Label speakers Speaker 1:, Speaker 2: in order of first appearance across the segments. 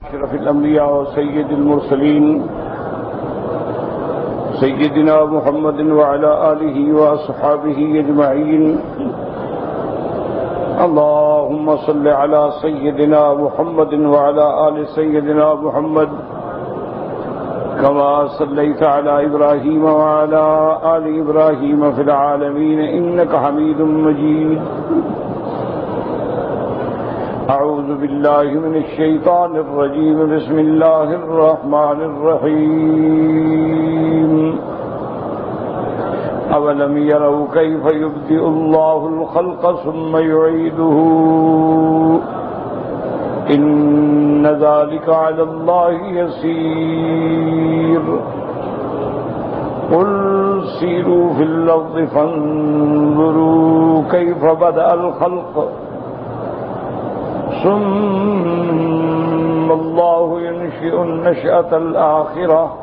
Speaker 1: أشرف الأنبياء وسيد المرسلين سيدنا محمد وعلى آله وأصحابه أجمعين. اللهم صل على سيدنا محمد وعلى آل سيدنا محمد كما صليت على إبراهيم وعلى آل إبراهيم في العالمين إنك حميد مجيد. أعوذ بالله من الشيطان الرجيم. بسم الله الرحمن الرحيم. أولم يروا كيف يبدئ الله الخلق ثم يعيده إن ذلك على الله يسير. قل سيروا في الأرض فانظروا كيف بدأ الخلق ثم الله ينشئ النشأة الآخرة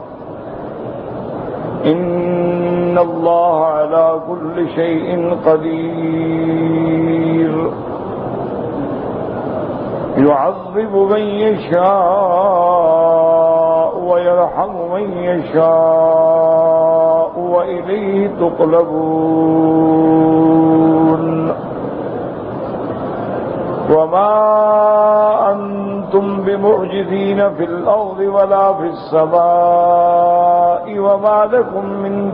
Speaker 1: إن الله على كل شيء قدير. يعذب من يشاء ويرحم من يشاء وإليه تقلبون. وما أنتم بمعجزين في الأرض ولا في السماء وما لكم من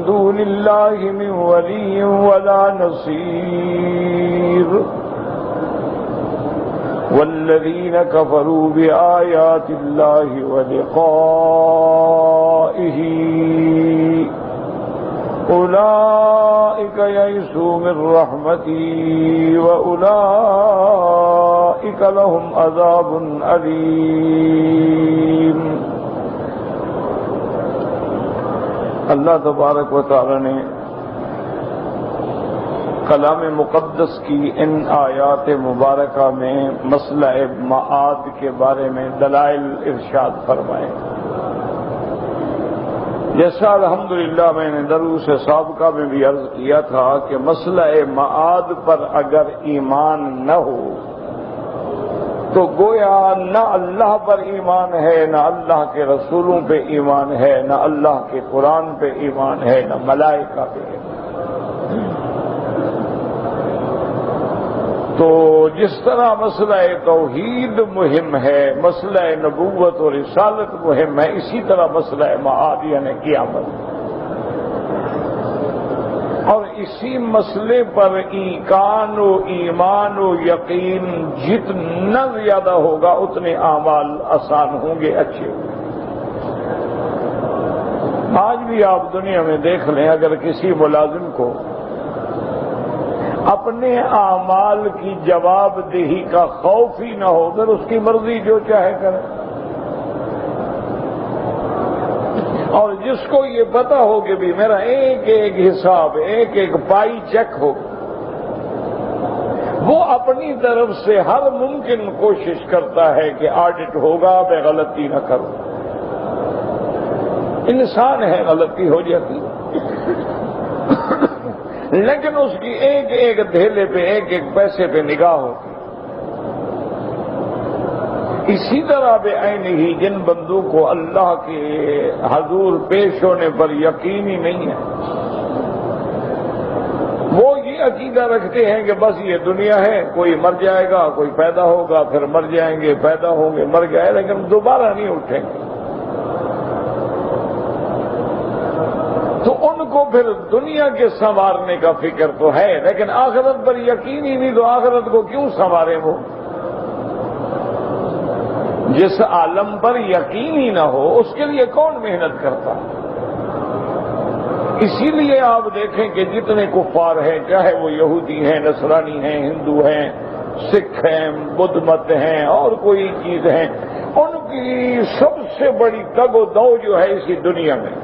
Speaker 1: دون الله من ولي ولا نصير. والذين كفروا بآيات الله ولقائه أولئك يئسوا من رحمتي وأولئك لهم عذاب أليم. اللہ تبارک و تعالی نے کلام مقدس کی ان آیات مبارکہ میں مسئلہ معاد کے بارے میں دلائل ارشاد فرمائے. جیسا الحمدللہ میں نے دروس سابقہ میں بھی عرض کیا تھا کہ مسئلہ معاد پر اگر ایمان نہ ہو تو گویا نہ اللہ پر ایمان ہے، نہ اللہ کے رسولوں پہ ایمان ہے، نہ اللہ کے قرآن پہ ایمان ہے، نہ ملائکہ پہ ایمان. تو جس طرح مسئلہ توحید مہم ہے، مسئلہ نبوت اور رسالت مہم ہے، اسی طرح مسئلہ معاد یعنی قیامت. اور اسی مسئلے پر ایقان و ایمان و یقین جتنا زیادہ ہوگا اتنے اعمال آسان ہوں گے، اچھے ہوں گے. آج بھی آپ دنیا میں دیکھ لیں، اگر کسی ملازم کو اپنے اعمال کی جواب دہی کا خوف ہی نہ ہو پھر اس کی مرضی جو چاہے کرے. اور جس کو یہ پتا ہو کہ بھی میرا ایک ایک حساب، ایک ایک پائی چیک ہو، وہ اپنی طرف سے ہر ممکن کوشش کرتا ہے کہ آڈٹ ہوگا میں غلطی نہ کروں. انسان ہے، غلطی ہو جاتی لیکن اس کی ایک ایک دھیلے پہ، ایک ایک پیسے پہ نگاہ ہوتی. اسی طرح بے عین ہی جن بندوں کو اللہ کے حضور پیش ہونے پر یقین ہی نہیں ہے، وہ یہ عقیدہ رکھتے ہیں کہ بس یہ دنیا ہے، کوئی مر جائے گا، کوئی پیدا ہوگا، پھر مر جائیں گے، پیدا ہوں گے، مر گئے، لیکن دوبارہ نہیں اٹھیں گے. تو ان کو پھر دنیا کے سنوارنے کا فکر تو ہے، لیکن آخرت پر یقین ہی نہیں، تو آخرت کو کیوں سنوارے وہ؟ جس عالم پر یقین ہی نہ ہو اس کے لیے کون محنت کرتا؟ اسی لیے آپ دیکھیں کہ جتنے کفار ہیں، چاہے وہ یہودی ہیں، نصرانی ہیں، ہندو ہیں، سکھ ہیں، بدھ مت ہیں، اور کوئی چیز ہیں، ان کی سب سے بڑی تگ و دو جو ہے اسی دنیا میں.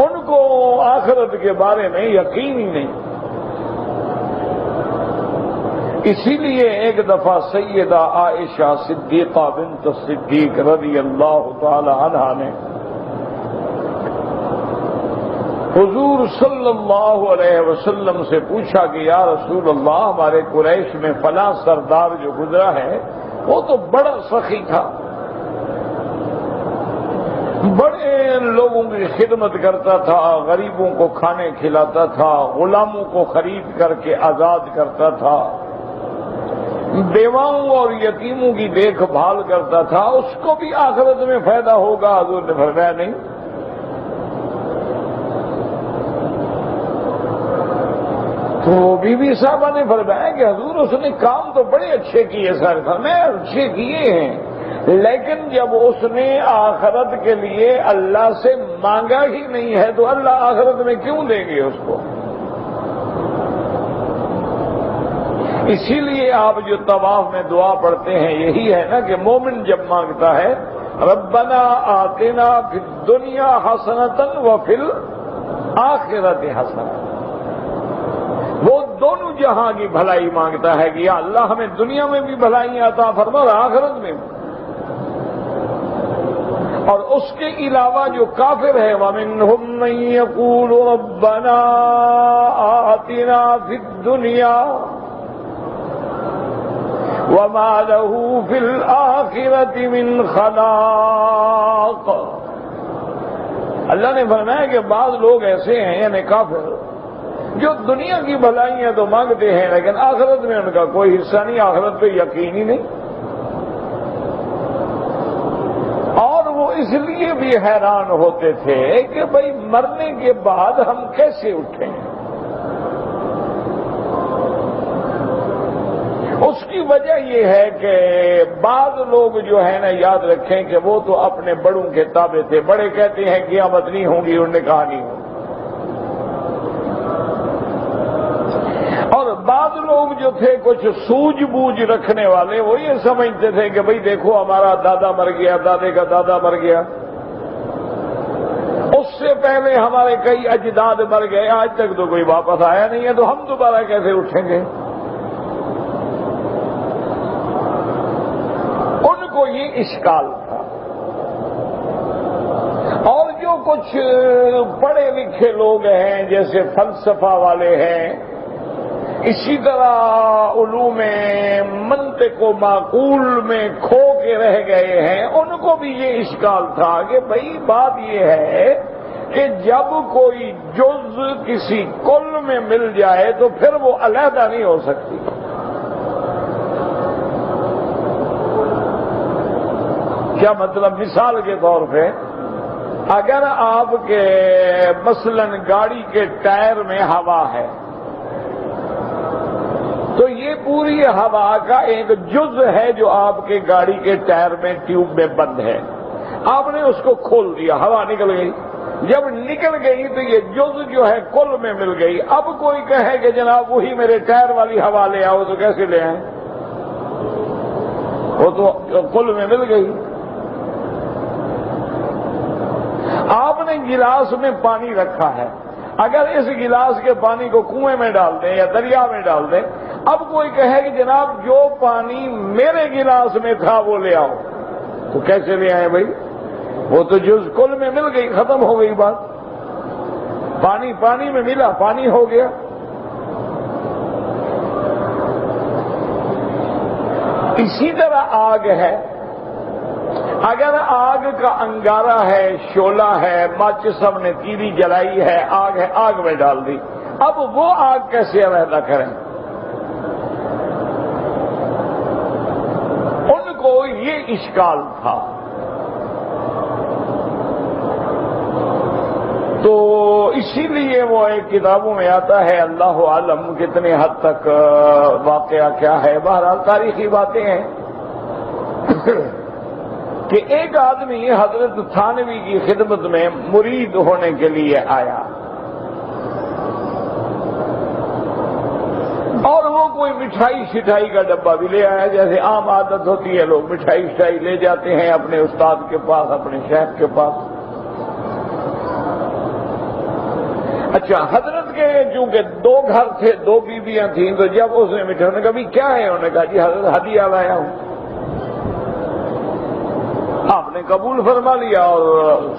Speaker 1: ان کو آخرت کے بارے میں یقین ہی نہیں. اسی لیے ایک دفعہ سیدہ عائشہ صدیقہ بنت صدیق رضی اللہ تعالی عنہا نے حضور صلی اللہ علیہ وسلم سے پوچھا کہ یا رسول اللہ، ہمارے قریش میں فلاں سردار جو گزرا ہے وہ تو بڑا سخی تھا، بڑے لوگوں کی خدمت کرتا تھا، غریبوں کو کھانے کھلاتا تھا، غلاموں کو خرید کر کے آزاد کرتا تھا، بیواؤں اور یتیموں کی دیکھ بھال کرتا تھا، اس کو بھی آخرت میں فائدہ ہوگا؟ حضور نے فرمایا نہیں۔ تو بی بی صاحبہ نے فرمایا کہ حضور اس نے کام تو بڑے اچھے کیے سر، فرمایا اچھے کیے ہیں، لیکن جب اس نے آخرت کے لیے اللہ سے مانگا ہی نہیں ہے تو اللہ آخرت میں کیوں دیں گے اس کو؟ اسی لیے آپ جو طواف میں دعا پڑھتے ہیں یہی ہے نا کہ مومن جب مانگتا ہے ربنا آتنا فی الدنیا حسنۃ وفی الآخرۃ حسنۃ، وہ دونوں جہاں کی بھلائی مانگتا ہے کہ یا اللہ ہمیں دنیا میں بھی بھلائی عطا فرما اور آخرت میں بھی۔ اور اس کے علاوہ جو کافر ہے وَمِنْهُمْ مَن يَقُولُ رَبَّنَا آتِنَا فِي الدُّنْيَا وَمَا لَهُ فِي الْآخِرَةِ مِنْ خَلَاقٍ۔ اللہ نے فرمایا کہ بعض لوگ ایسے ہیں یعنی کافر جو دنیا کی بھلائیاں تو مانگتے ہیں لیکن آخرت میں ان کا کوئی حصہ نہیں، آخرت پہ یقین ہی نہیں، اور وہ اس لیے بھی حیران ہوتے تھے کہ بھئی مرنے کے بعد ہم کیسے اٹھیں؟ اس کی وجہ یہ ہے کہ بعض لوگ جو ہے نا یاد رکھیں کہ وہ تو اپنے بڑوں کے تابع تھے، بڑے کہتے ہیں قیامت نہیں ہوگی، انہوں نے کہا نہیں ہوگی، اور بعض لوگ جو تھے کچھ سوجھ بوجھ رکھنے والے وہ یہ سمجھتے تھے کہ بھئی دیکھو ہمارا دادا مر گیا، دادے کا دادا مر گیا، اس سے پہلے ہمارے کئی اجداد مر گئے، آج تک تو کوئی واپس آیا نہیں ہے تو ہم دوبارہ کیسے اٹھیں گے؟ ان کو یہ اشکال تھا۔ اور جو کچھ پڑھے لکھے لوگ ہیں جیسے فلسفہ والے ہیں، اسی طرح علوم منطق و معقول میں کھو کے رہ گئے ہیں، ان کو بھی یہ اشکال تھا کہ بھئی بات یہ ہے کہ جب کوئی جز کسی کل میں مل جائے تو پھر وہ علیحدہ نہیں ہو سکتی۔ کیا مطلب؟ مثال کے طور پہ اگر آپ کے مثلا گاڑی کے ٹائر میں ہوا ہے تو یہ پوری ہوا کا ایک جز ہے جو آپ کے گاڑی کے ٹائر میں ٹیوب میں بند ہے، آپ نے اس کو کھول دیا، ہوا نکل گئی، جب نکل گئی تو یہ جز جو ہے کل میں مل گئی۔ اب کوئی کہے کہ جناب وہی میرے ٹائر والی ہوا لے آؤ تو کیسے لے آئیں؟ وہ تو کل میں مل گئی۔ آپ نے گلاس میں پانی رکھا ہے، اگر اس گلاس کے پانی کو کنویں میں ڈال دیں یا دریا میں ڈال دیں، اب کوئی کہے کہ جناب جو پانی میرے گلاس میں تھا وہ لے آؤ، تو کیسے لے آئے بھائی؟ وہ تو جز کل میں مل گئی، ختم ہو گئی بات، پانی پانی میں ملا، پانی ہو گیا۔ اسی طرح آگ ہے، اگر آگ کا انگارہ ہے، شعلہ ہے، ماچس ہم نے تیری جلائی ہے، آگ ہے، آگ میں ڈال دی، اب وہ آگ کیسے علیحدہ کریں؟ ان کو یہ اشکال تھا۔ تو اسی لیے وہ ایک کتابوں میں آتا ہے، اللہ عالم کتنے حد تک واقعہ کیا ہے، بہرحال تاریخی باتیں ہیں کہ ایک آدمی حضرت تھانوی کی خدمت میں مرید ہونے کے لیے آیا اور وہ کوئی مٹھائی شٹائی کا ڈبہ بھی لے آیا، جیسے عام عادت ہوتی ہے لوگ مٹھائی شٹائی لے جاتے ہیں اپنے استاد کے پاس، اپنے شیخ کے پاس۔ اچھا، حضرت کے چونکہ دو گھر تھے، دو بیویاں تھیں، تو جب اس نے مٹھائی، کبھی کیا ہے، انہوں نے کہا جی حضرت ہدیہ لایا ہوں۔ آپ آپ نے قبول فرما لیا اور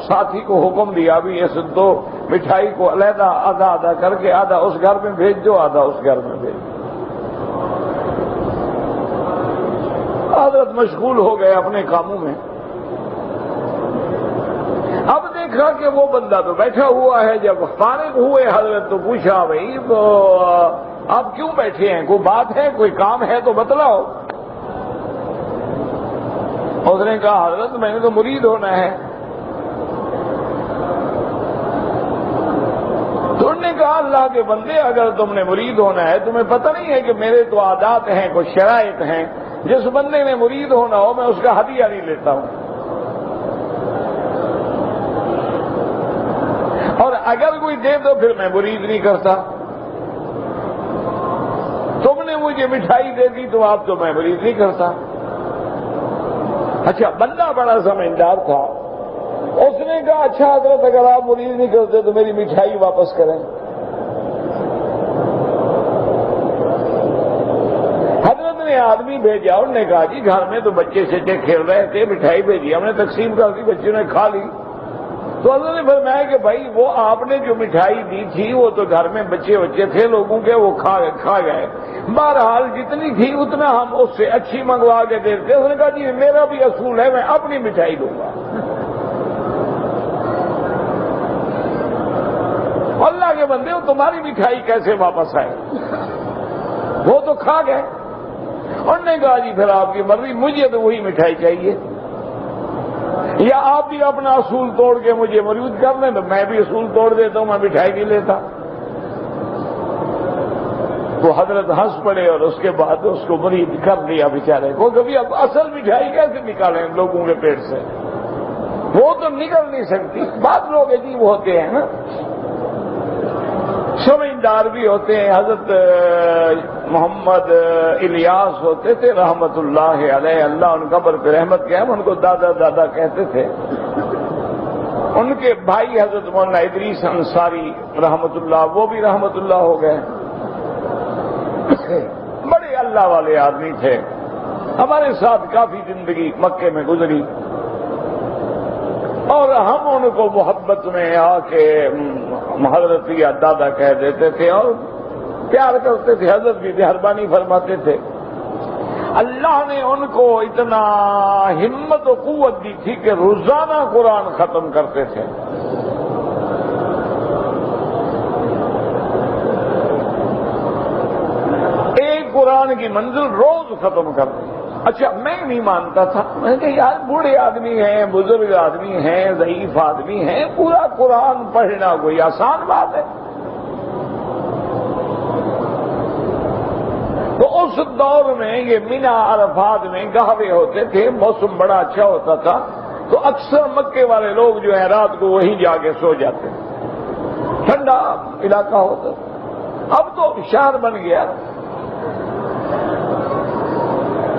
Speaker 1: ساتھی کو حکم دیا بھی اس دو مٹھائی کو علیحدہ آدھا آدھا کر کے آدھا اس گھر میں بھیج دو آدھا اس گھر میں بھیج دو۔ حضرت مشغول ہو گئے اپنے کاموں میں۔ اب دیکھا کہ وہ بندہ تو بیٹھا ہوا ہے، جب فارغ ہوئے حضرت تو پوچھا بھائی آپ کیوں بیٹھے ہیں، کوئی بات ہے کوئی کام ہے تو بتلاؤ۔ اس نے کہا حضرت میں نے تو مرید ہونا ہے۔ تو انہوں نے کہا اللہ کے بندے اگر تم نے مرید ہونا ہے تمہیں پتہ نہیں ہے کہ میرے تو عادات ہیں کچھ شرائط ہیں، جس بندے نے مرید ہونا ہو میں اس کا ہدیہ نہیں لیتا ہوں، اور اگر کوئی دے تو پھر میں مرید نہیں کرتا۔ تم نے مجھے مٹھائی دے دی تو آپ تو میں مرید نہیں کرتا۔ اچھا بندہ بڑا سمجھدار تھا، اس نے کہا اچھا حضرت اگر آپ مرید نہیں کرتے تو میری مٹھائی واپس کریں۔ حضرت نے آدمی بھیجا، انہوں نے کہا جی گھر میں تو بچے سے کھیل رہے تھے، مٹھائی بھیجی ہم نے تقسیم کر دی، بچوں نے کھا لی۔ تو حضرت نے فرمایا کہ بھائی وہ آپ نے جو مٹھائی دی تھی وہ تو گھر میں بچے تھے لوگوں کے، وہ کھا گئے، بہرحال جتنی تھی اتنا ہم اس سے اچھی منگوا کے دیتے۔ اس نے کہا جی میرا بھی اصول ہے، میں اپنی مٹھائی دوں گا۔ اللہ کے بندے وہ تمہاری مٹھائی کیسے واپس آئے، وہ تو کھا گئے۔ انہوں نے کہا جی پھر آپ کی مرضی، مجھے تو وہی مٹھائی چاہیے، یا آپ بھی اپنا اصول توڑ کے مجھے مرید کر لیں تو میں بھی اصول توڑ دیتا ہوں، میں مٹھائی نہیں لیتا۔ تو حضرت ہنس پڑے اور اس کے بعد اس کو مرید کر لیا بیچارے کو۔ کبھی اب اصل مٹھائی کیسے نکالیں لوگوں کے پیٹ سے، وہ تو نکل نہیں سکتی۔ بعض لوگ عجیب ہوتے ہیں نا، سمجھدار بھی ہوتے ہیں۔ حضرت محمد الیاس ہوتے تھے رحمت اللہ علیہ، اللہ ان قبر پہ رحمت کیا، ان کو دادا دادا کہتے تھے۔ ان کے بھائی حضرت مولانا ادریس انصاری رحمت اللہ، وہ بھی رحمت اللہ ہو گئے، بڑے اللہ والے آدمی تھے، ہمارے ساتھ کافی زندگی مکے میں گزری، اور ہم ان کو محبت میں آ کے حضرت یا دادا کہہ دیتے تھے اور پیار کرتے تھے۔ حضرت بھی مہربانی فرماتے تھے۔ اللہ نے ان کو اتنا ہمت و قوت دی تھی کہ روزانہ قرآن ختم کرتے تھے۔ ایک قرآن کی منزل روز ختم کرتے۔ اچھا میں نہیں مانتا تھا، میں کہ یار بوڑھے آدمی ہیں، بزرگ آدمی ہیں، ضعیف آدمی ہیں، پورا قرآن پڑھنا کوئی آسان بات ہے؟ تو اس دور میں یہ مینا عرفات میں قہوے ہوتے تھے، موسم بڑا اچھا ہوتا تھا، تو اکثر مکے والے لوگ جو ہیں رات کو وہیں جا کے سو جاتے، ٹھنڈا علاقہ ہوتا۔ اب تو شہر بن گیا۔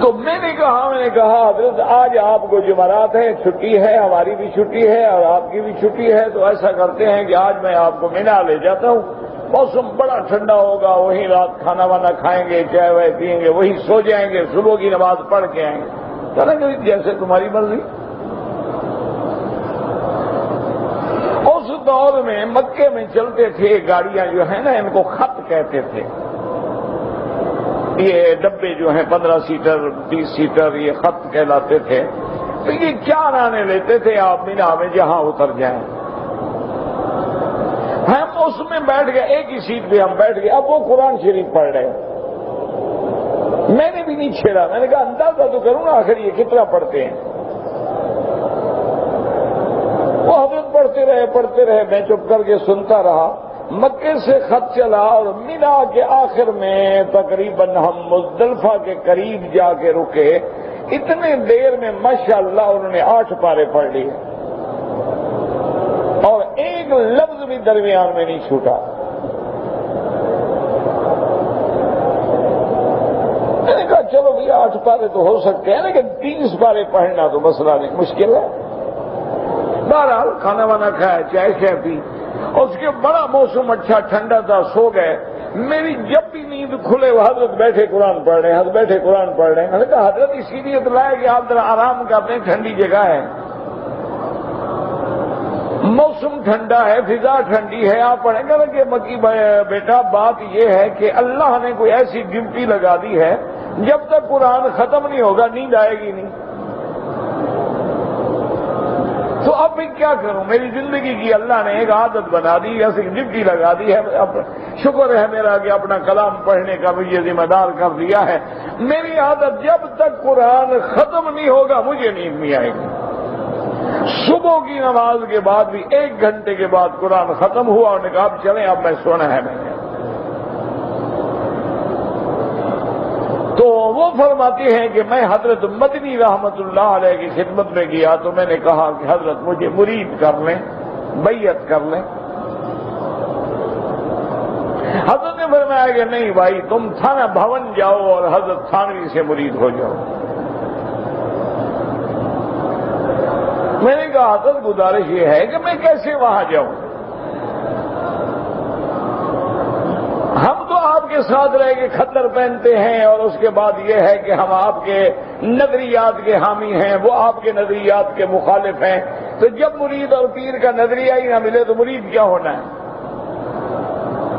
Speaker 1: تو میں نے کہا حضرت آج آپ کو جمعرات ہے، چھٹی ہے، ہماری بھی چھٹی ہے اور آپ کی بھی چھٹی ہے، تو ایسا کرتے ہیں کہ آج میں آپ کو مینا لے جاتا ہوں، موسم بڑا ٹھنڈا ہوگا، وہیں رات کھانا وانا کھائیں گے، چائے وائے پیئیں گے، وہیں سو جائیں گے، صبح کی نماز پڑھ کے آئیں گے۔ چلیں گے جیسے تمہاری مرضی۔ اس دور میں مکے میں چلتے تھے گاڑیاں جو ہیں نا، ان کو خط کہتے تھے، یہ ڈبے جو ہیں 15 سیٹر 20 سیٹر یہ خط کہلاتے تھے۔ تو یہ 4 آنے لیتے تھے آپ مینا میں جہاں اتر جائیں، ہم اس میں بیٹھ گئے، ایک ہی سیٹ پہ ہم بیٹھ گئے۔ اب وہ قرآن شریف پڑھ رہے ہیں، میں نے بھی نہیں چھیڑا، میں نے کہا اندازہ تو کروں نا آخر یہ کتنا پڑھتے ہیں۔ وہ حضرت پڑھتے رہے، میں چپ کر کے سنتا رہا۔ مکے سے خط چلا اور مینا کے آخر میں تقریباً ہم مزدلفہ کے قریب جا کے رکے، اتنے دیر میں ماشاءاللہ انہوں نے 8 پارے پڑھ لیے اور ایک لفظ بھی درمیان میں نہیں چھوٹا۔ میں نے کہا چلو بھئی 8 پارے تو ہو سکتے ہیں، لیکن 30 پارے پڑھنا تو مسئلہ نہیں، مشکل ہے۔ بہرحال کھانا وانا کھایا، چائے شائے پی، اس کے بڑا موسم اچھا ٹھنڈا تھا، سو گئے۔ میری جب بھی نیند کھلے وہ حضرت بیٹھے قرآن پڑھ رہے ہیں، حضرت بیٹھے قرآن پڑھ رہے ہیں۔ میں نے کہا حضرت اسی لیے تو لائے کہ آپ ذرا آرام کرتے ہیں، ٹھنڈی جگہ ہے۔ موسم ٹھنڈا ہے، فضا ٹھنڈی ہے، آپ پڑھیں گے کہ مکی بیٹا بات یہ ہے کہ اللہ نے کوئی ایسی ڈیوٹی لگا دی ہے جب تک قرآن ختم نہیں ہوگا نیند آئے گی نہیں۔ تو اب میں کیا کروں؟ میری زندگی کی اللہ نے ایک عادت بنا دی، ایسی ڈیوٹی لگا دی ہے۔ اب شکر ہے میرا کہ اپنا کلام پڑھنے کا مجھے ذمہ دار کر دیا ہے۔ میری عادت جب تک قرآن ختم نہیں ہوگا مجھے نیند نہیں آئے گی۔ صبح کی نماز کے بعد بھی 1 گھنٹے کے بعد قرآن ختم ہوا اور نے کہا اب چلیں، اب میں سونا ہے میں نے۔ تو وہ فرماتی ہیں کہ میں حضرت مدنی رحمت اللہ علیہ کی خدمت میں گیا تو میں نے کہا کہ حضرت مجھے مرید کر لیں، بیعت کر لیں۔ حضرت نے فرمایا کہ نہیں بھائی، تم تھانہ بھون جاؤ اور حضرت تھانوی سے مرید ہو جاؤ۔ میں نے کہا حضرت گزارش یہ ہے کہ میں کیسے وہاں جاؤں؟ ہم تو آپ کے ساتھ رہ کے کھدر پہنتے ہیں اور اس کے بعد یہ ہے کہ ہم آپ کے نظریات کے حامی ہیں، وہ آپ کے نظریات کے مخالف ہیں، تو جب مرید اور پیر کا نظریہ ہی نہ ملے تو مرید کیا ہونا ہے؟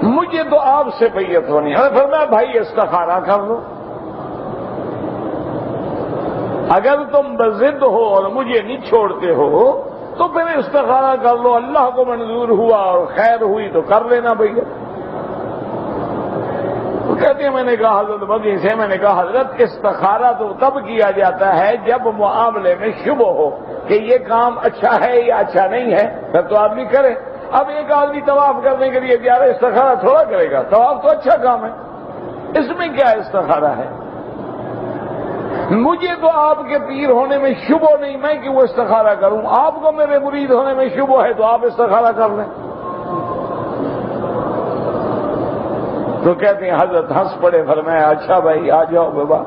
Speaker 1: مجھے تو آپ سے بیعت ہونی ہے۔ فرمایا بھائی استخارہ کر لو، اگر تم بضد ہو اور مجھے نہیں چھوڑتے ہو تو پھر استخارہ کر لو، اللہ کو منظور ہوا اور خیر ہوئی تو کر لینا بھیا۔ تو کہتے ہیں میں نے کہا حضرت مدنی سے، میں نے کہا حضرت استخارہ تو تب کیا جاتا ہے جب معاملے میں شبہ ہو کہ یہ کام اچھا ہے یا اچھا نہیں ہے، پھر تو آدمی کرے۔ اب ایک آدمی طواف کرنے کے لیے جا رہا ہے، استخارہ تھوڑا کرے گا؟ طواف تو اچھا کام ہے، اس میں کیا استخارہ ہے؟ مجھے تو آپ کے پیر ہونے میں شبہ نہیں، میں کیوں استخارہ کروں؟ آپ کو میرے مرید ہونے میں شبہ ہے تو آپ استخارہ کر لیں۔ تو کہتے ہیں حضرت ہنس پڑے، فرمایا اچھا بھائی آ جاؤ بابا،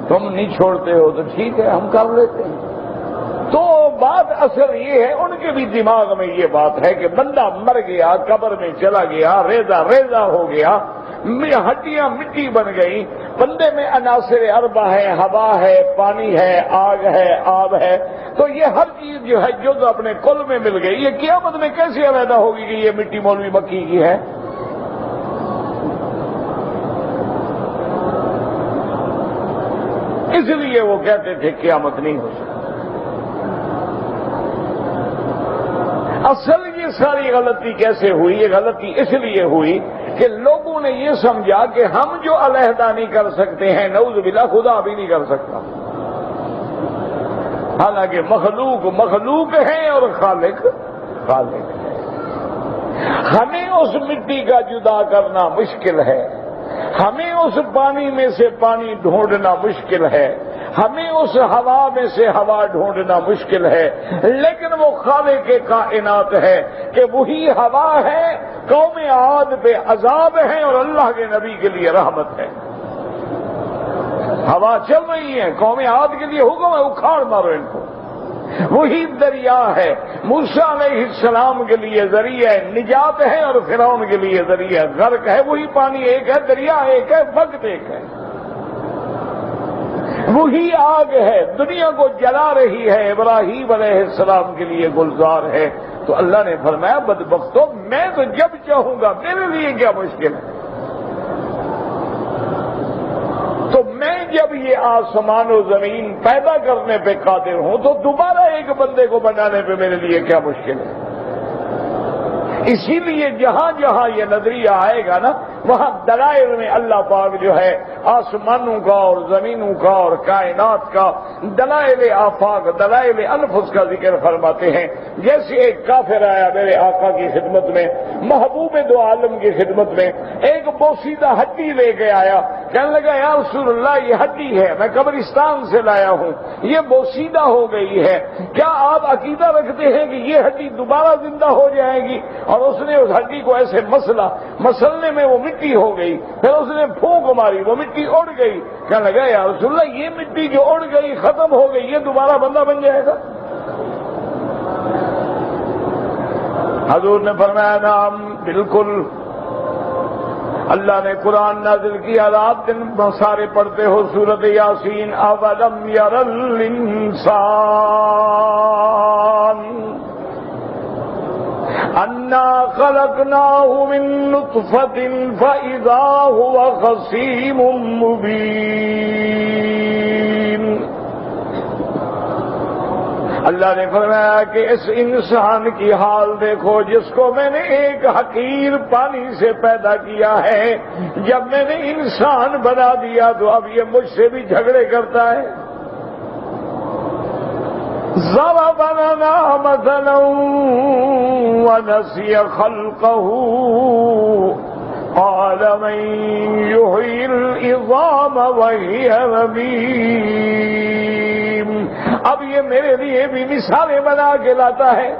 Speaker 1: تم نہیں چھوڑتے ہو تو ٹھیک ہے ہم کر لیتے ہیں۔ تو بات اصل یہ ہے، ان کے بھی دماغ میں یہ بات ہے کہ بندہ مر گیا، قبر میں چلا گیا، ریزہ ریزہ ہو گیا، ہڈیاں مٹی بن گئی، بندے میں عناصر اربع ہے، ہوا ہے، پانی ہے، آگ ہے، آب ہے، تو یہ ہر چیز جو ہے جو اپنے کل میں مل گئی، یہ قیامت میں کیسے علیحدہ ہوگی کہ یہ مٹی مولوی مکی کی ہے؟ اس لیے وہ کہتے تھے قیامت نہیں ہو سکتی۔ اصل یہ ساری غلطی کیسے ہوئی؟ یہ غلطی اس لیے ہوئی کہ لوگوں نے یہ سمجھا کہ ہم جو علیحدہ نہیں کر سکتے ہیں، نعوذ باللہ خدا بھی نہیں کر سکتا۔ حالانکہ مخلوق مخلوق ہیں اور خالق خالق ہے۔ ہمیں اس مٹی کا جدا کرنا مشکل ہے، ہمیں اس پانی میں سے پانی ڈھونڈنا مشکل ہے، ہمیں اس ہوا میں سے ہوا ڈھونڈنا مشکل ہے، لیکن وہ خالق کائنات ہے کہ وہی ہوا ہے، قوم عاد پہ عذاب ہے اور اللہ کے نبی کے لیے رحمت ہے۔ ہوا چل رہی ہے، قوم عاد کے لیے حکم ہے اکھاڑ مارو ان کو۔ وہی دریا ہے، موسیٰ علیہ السلام کے لیے ذریعہ نجات ہے اور فرعون کے لیے ذریعہ غرق ہے۔ وہی پانی ایک ہے، دریا ایک ہے، وقت ایک ہے۔ وہی آگ ہے، دنیا کو جلا رہی ہے، ابراہیم علیہ السلام کے لیے گلزار ہے۔ تو اللہ نے فرمایا بدبختو، میں تو جب چاہوں گا، میرے لیے کیا مشکل ہے؟ تو میں جب یہ آسمان و زمین پیدا کرنے پہ قادر ہوں تو دوبارہ ایک بندے کو بنانے پہ میرے لیے کیا مشکل ہے؟ اسی لیے جہاں جہاں یہ نظریہ آئے گا نا، وہاں دلائل میں اللہ پاک جو ہے آسمانوں کا اور زمینوں کا اور کائنات کا دلائل آفاق، دلائل انفس کا ذکر فرماتے ہیں۔ جیسے ایک کافر آیا میرے آقا کی خدمت میں، محبوب دو عالم کی خدمت میں، ایک بوسیدہ ہڈی لے کے آیا، کہنے لگا یا رسول اللہ یہ ہڈی ہے، میں قبرستان سے لایا ہوں، یہ بوسیدہ ہو گئی ہے، کیا آپ عقیدہ رکھتے ہیں کہ یہ ہڈی دوبارہ زندہ ہو جائے گی؟ اور اس نے اس ہڈی کو ایسے مسلنے میں وہ مٹی ہو گئی، پھر اس نے پھونک ماری، وہ مٹی اڑ گئی، کہنے لگا یا رسول اللہ یہ مٹی جو اڑ گئی ختم ہو گئی، یہ دوبارہ بندہ بن جائے گا؟ حضور نے فرمایا نعم بالکل۔ اللہ نے قرآن نازل کیا، رات دن سارے پڑھتے ہو سورۃ یاسین، اولم یر الانسان انا خلقناه من نطفة فإذا هو خصيم مبين. اللہ نے فرمایا کہ اس انسان کی حال دیکھو جس کو میں نے ایک حقیر پانی سے پیدا کیا ہے. جب میں نے انسان بنا دیا تو اب یہ مجھ سے بھی جھگڑے کرتا ہے. ضرب لنا مثلا ونسي خلقه قال من يحيي العظام وهي رميم. اب یہ میرے لیے بھی مثالیں بنا کے لاتا ہے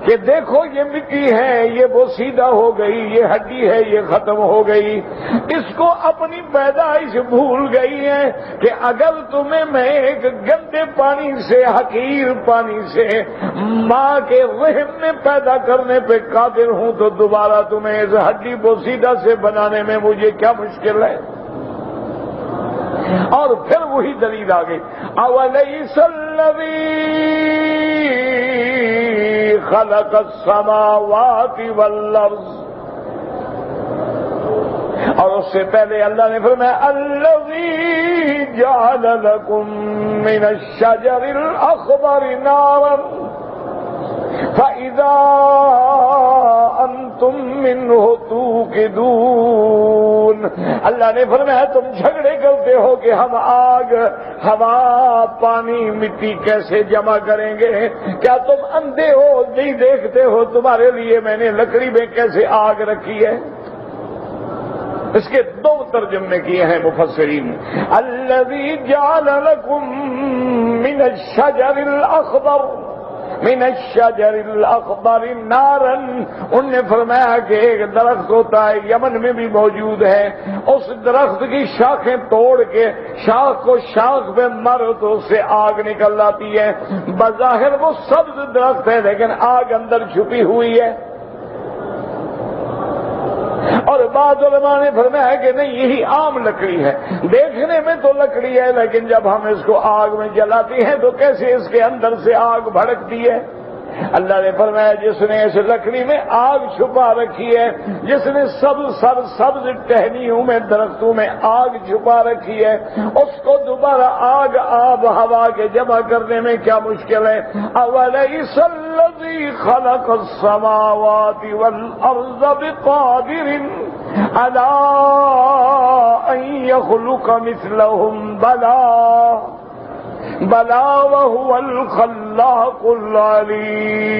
Speaker 1: کہ دیکھو یہ مٹی ہے، یہ بوسیدہ ہو گئی، یہ ہڈی ہے، یہ ختم ہو گئی. اس کو اپنی پیدائش بھول گئی ہے کہ اگر تمہیں میں ایک گندے پانی سے، حقیر پانی سے ماں کے رحم میں پیدا کرنے پہ قادر ہوں تو دوبارہ تمہیں اس ہڈی بوسیدہ سے بنانے میں مجھے کیا مشکل ہے. اور پھر وہی دلیل آ گئی، اولیس الذی خلق السماوات والارض. اور اس سے پہلے اللہ نے فرمایا الذی جعل لکم من الشجر الاخضر نارا فَإِذَا أَنْتُمْ مِنْهُ تُوقِدُونَ. اللہ نے فرمایا تم جھگڑے کرتے ہو کہ ہم آگ، ہوا، پانی، مٹی کیسے جمع کریں گے. کیا تم اندھے ہو نہیں دیکھتے ہو تمہارے لیے میں نے لکڑی میں کیسے آگ رکھی ہے. اس کے دو ترجمے کیے ہیں مفسرین. الذی جعل لکم من الشجر الاخضر من الشجر الاخضر نارا. ان نے فرمایا کہ ایک درخت ہوتا ہے یمن میں بھی موجود ہے، اس درخت کی شاخیں توڑ کے شاخ کو شاخ پہ مارو تو اس سے آگ نکل آتی ہے. بظاہر وہ سبز درخت ہے لیکن آگ اندر چھپی ہوئی ہے. اور بعض علماء نے فرمایا کہ نہیں یہی عام لکڑی ہے، دیکھنے میں تو لکڑی ہے لیکن جب ہم اس کو آگ میں جلاتے ہیں تو کیسے اس کے اندر سے آگ بھڑکتی ہے. اللہ نے فرمایا جس نے اس لکڑی میں آگ چھپا رکھی ہے، جس نے سبز ٹہنیوں میں درختوں میں آگ چھپا رکھی ہے، اس کو دوبارہ آگ آب ہوا کے جمع کرنے میں کیا مشکل ہے. اولیس الذی خلق السماوات والارض بقادر علی ان یخلق مثلهم بلا وهو الخلاق العلیم.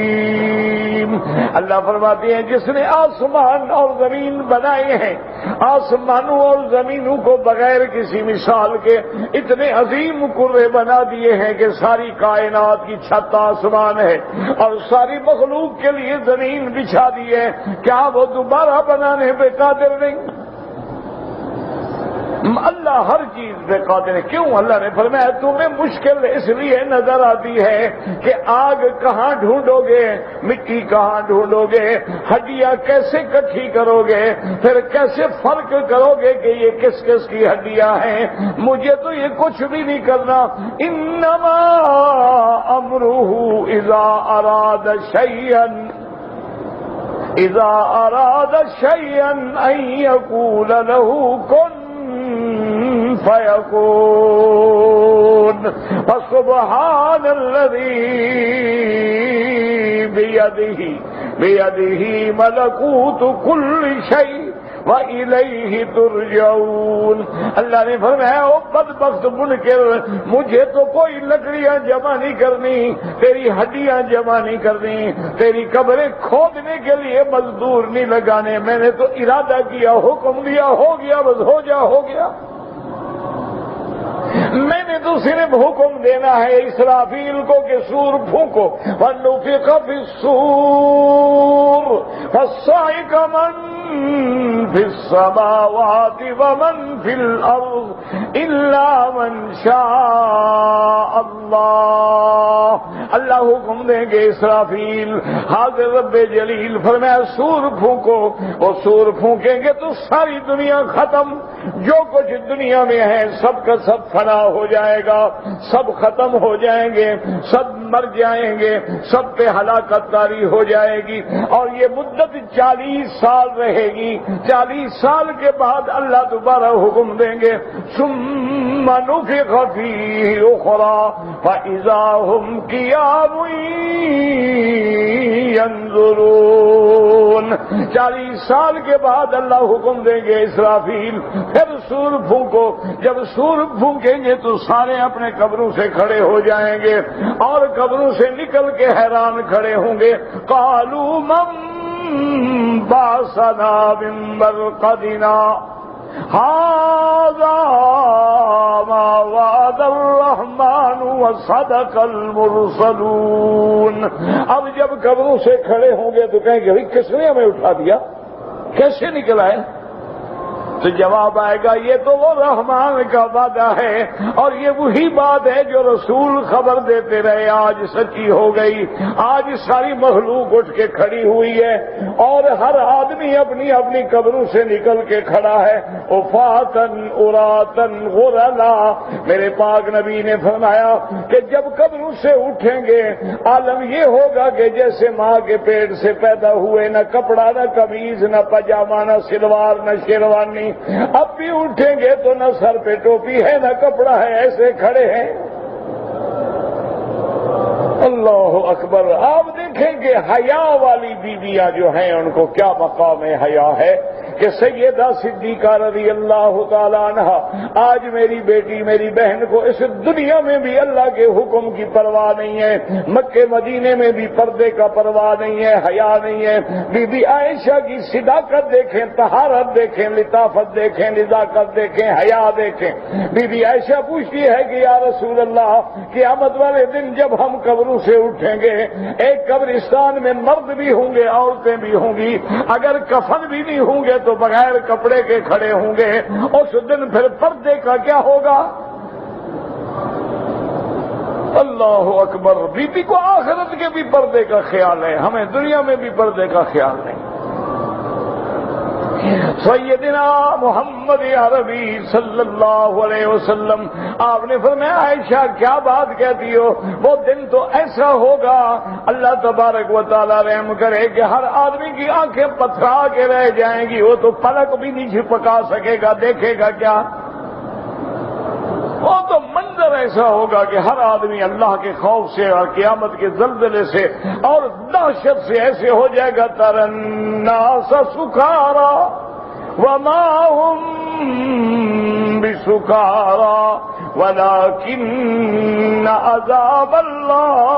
Speaker 1: اللہ فرماتے ہیں جس نے آسمان اور زمین بنائے ہیں، آسمانوں اور زمینوں کو بغیر کسی مثال کے اتنے عظیم کرے بنا دیے ہیں کہ ساری کائنات کی چھت آسمان ہے اور ساری مخلوق کے لیے زمین بچھا دی ہے. کیا وہ دوبارہ بنانے پہ قادر نہیں؟ اللہ ہر چیز پہ قادر ہے. کیوں؟ اللہ نے فرمایا تمہیں مشکل اس لیے نظر آتی ہے کہ آگ کہاں ڈھونڈو گے، مٹی کہاں ڈھونڈو گے، ہڈیاں کیسے کٹھی کرو گے، پھر کیسے فرق کرو گے کہ یہ کس کس کی ہڈیاں ہیں. مجھے تو یہ کچھ بھی نہیں کرنا. انما امرہ اذا اراد شیئا ان یقول له کن فیکون. فسبحان الذی بیدہ ملکوت کل شیء وَإِلَيْهِ تُرْجَعُونَ. اللہ نے فرمایا او بدبخت منکر، مجھے تو کوئی لکڑیاں جمع نہیں کرنی، تیری ہڈیاں جمع نہیں کرنی، تیری قبریں کھودنے کے لیے مزدور نہیں لگانے. میں نے تو ارادہ کیا، حکم دیا، ہو گیا، بس ہو گیا. میں نے تو صرف حکم دینا ہے اسرافیل کو کہ سور پھونکو. وَنُفِخَ فِي الصُّورِ فَصَعِقَ مَن فِي السَّمَاوَاتِ وَمَن فِي الْأَرْضِ إِلَّا مَن شَاءَ اللَّهُ. اللہ حکم دیں گے اسرافیل حاضر رب جلیل فرمایا سور پھونکو، اور سور پھونکیں گے تو ساری دنیا ختم، جو کچھ دنیا میں ہے سب کا سب فنا ہو جائے گا، سب ختم ہو جائیں گے، سب مر جائیں گے، سب پہ ہلاکت طاری ہو جائے گی، اور یہ مدت 40 سال رہے گی۔ 40 سال کے بعد اللہ دوبارہ حکم دیں گے ثم نفخ فیہ اخری فاذا ھم قیام ینظرون۔ 40 سال کے بعد اللہ حکم دیں گے اسرافیل پھر سور پھونکو، جب سور پھونکیں گے تو سارے اپنے قبروں سے کھڑے ہو جائیں گے اور قبروں سے نکل کے حیران کھڑے ہوں گے، قالوا من بعثنا من مرقدنا هذا ما وعد الرحمن وصدق المرسلون۔ اب جب قبروں سے کھڑے ہوں گے تو کہیں گے کس نے ہمیں اٹھا دیا، کیسے نکل آئے؟ تو جواب آئے گا یہ تو وہ رحمان کا وعدہ ہے، اور یہ وہی بات ہے جو رسول خبر دیتے رہے، آج سچی ہو گئی۔ آج ساری مخلوق اٹھ کے کھڑی ہوئی ہے اور ہر آدمی اپنی اپنی قبروں سے نکل کے کھڑا ہے، افاتن اراتن غرلا۔ میرے پاک نبی نے فرمایا کہ جب قبروں سے اٹھیں گے عالم یہ ہوگا کہ جیسے ماں کے پیٹ سے پیدا ہوئے، نہ کپڑا نہ قمیض نہ پاجامہ نہ سلوار نہ شیروانی، اب بھی اٹھیں گے تو نہ سر پہ ٹوپی ہے نہ کپڑا ہے، ایسے کھڑے ہیں۔ اللہ اکبر۔ آپ دیکھیں کہ حیا والی بیویاں جو ہیں ان کو کیا مقام حیا ہے کہ سیدہ صدیقہ رضی اللہ تعالیٰ عنہ آج میری بیٹی میری بہن کو اس دنیا میں بھی اللہ کے حکم کی پرواہ نہیں ہے، مکے مدینے میں بھی پردے کا پرواہ نہیں ہے، حیا نہیں ہے۔ بی بی عائشہ کی صداقت دیکھیں، طہارت دیکھیں، لطافت دیکھیں، نزاکت دیکھیں، حیا دیکھیں۔ بی بی عائشہ پوچھتی ہے کہ یا رسول اللہ قیامت والے دن جب ہم قبروں سے اٹھیں گے، ایک قبرستان میں مرد بھی ہوں گے عورتیں بھی ہوں گی، اگر کفن بھی نہیں ہوں گے تو بغیر کپڑے کے کھڑے ہوں گے، اس دن پھر پردے کا کیا ہوگا؟ اللہ اکبر۔ بی بی کو آخرت کے بھی پردے کا خیال ہے، ہمیں دنیا میں بھی پردے کا خیال نہیں۔ سیدنا محمد عربی صلی اللہ علیہ وسلم آپ نے فرمایا عائشہ کیا بات کہتی ہو، وہ دن تو ایسا ہوگا اللہ تبارک و تعالی رحم کرے کہ ہر آدمی کی آنکھیں پتھرا کے رہ جائیں گی، وہ تو پلک بھی نہیں چھپکا سکے گا، دیکھے گا کیا؟ وہ تو منظر ایسا ہوگا کہ ہر آدمی اللہ کے خوف سے اور قیامت کے زلزلے سے اور دہشت سے ایسے ہو جائے گا تری الناس سکارا وما هم بسکارا ولكن عذاب اللہ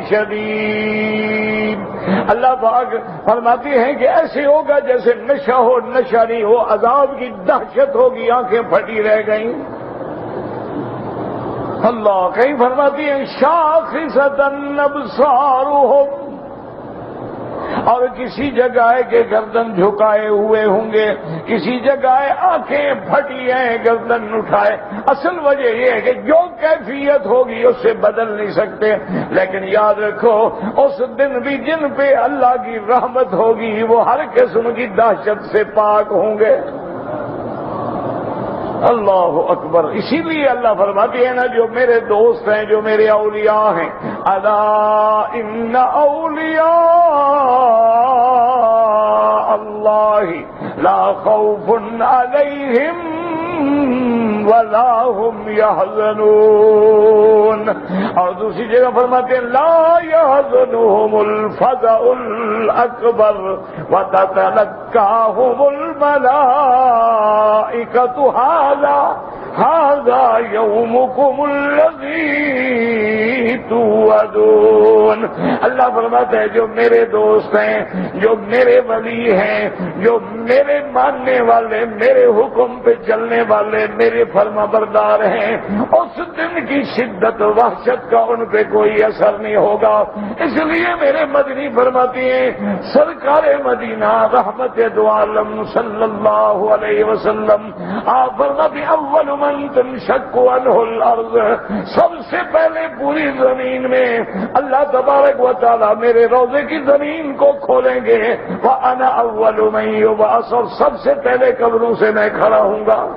Speaker 1: شدید۔ اللہ پاک فرماتے ہیں کہ ایسے ہوگا جیسے نشہ ہو، نشہ نہیں ہو، عذاب کی دہشت ہوگی، آنکھیں پھٹی رہ گئیں۔ اللہ کہیں فرماتی ہیں شاخصۃ ابصارہم، اور کسی جگہ کے گردن جھکائے ہوئے ہوں گے، کسی جگہ آنکھیں پھٹی ہیں گردن اٹھائے۔ اصل وجہ یہ ہے کہ جو کیفیت ہوگی اس سے بدل نہیں سکتے، لیکن یاد رکھو اس دن بھی جن پہ اللہ کی رحمت ہوگی وہ ہر قسم کی دہشت سے پاک ہوں گے۔ اللہ اکبر۔ اسی لیے اللہ فرماتے ہیں نا جو میرے دوست ہیں، جو میرے اولیاء ہیں، الا ان اولیاء اللہ لا خوف علیہم ولا هم يحزنون، اور دوسری جگہ فرماتے ہیں لا يحزنهم الفزع الاکبر وتتلقاهم الملائکۃ هذا يومكم الذي توعدون۔ اللہ فرماتا ہے جو میرے دوست ہیں، جو میرے ولی ہیں، جو میرے ماننے والے، میرے حکم پہ چلنے والے، میرے فرما بردار ہیں، اس دن کی شدت وحشت کا ان پہ کوئی اثر نہیں ہوگا۔ اس لیے میرے مدنی فرماتی ہیں سرکار مدینہ رحمت دو عالم صلی اللہ علیہ وسلم آپ فرماتے اول من تنشق عنہ الارض، سب سے پہلے پوری زمین میں اللہ تبارک و تعالیٰ میرے روضے کی زمین کو کھولیں گے، وَأَنَا أَوَّلُ مَن يُبْعَثُ، اور سب سے پہلے قبروں سے میں کھڑا ہوں گا۔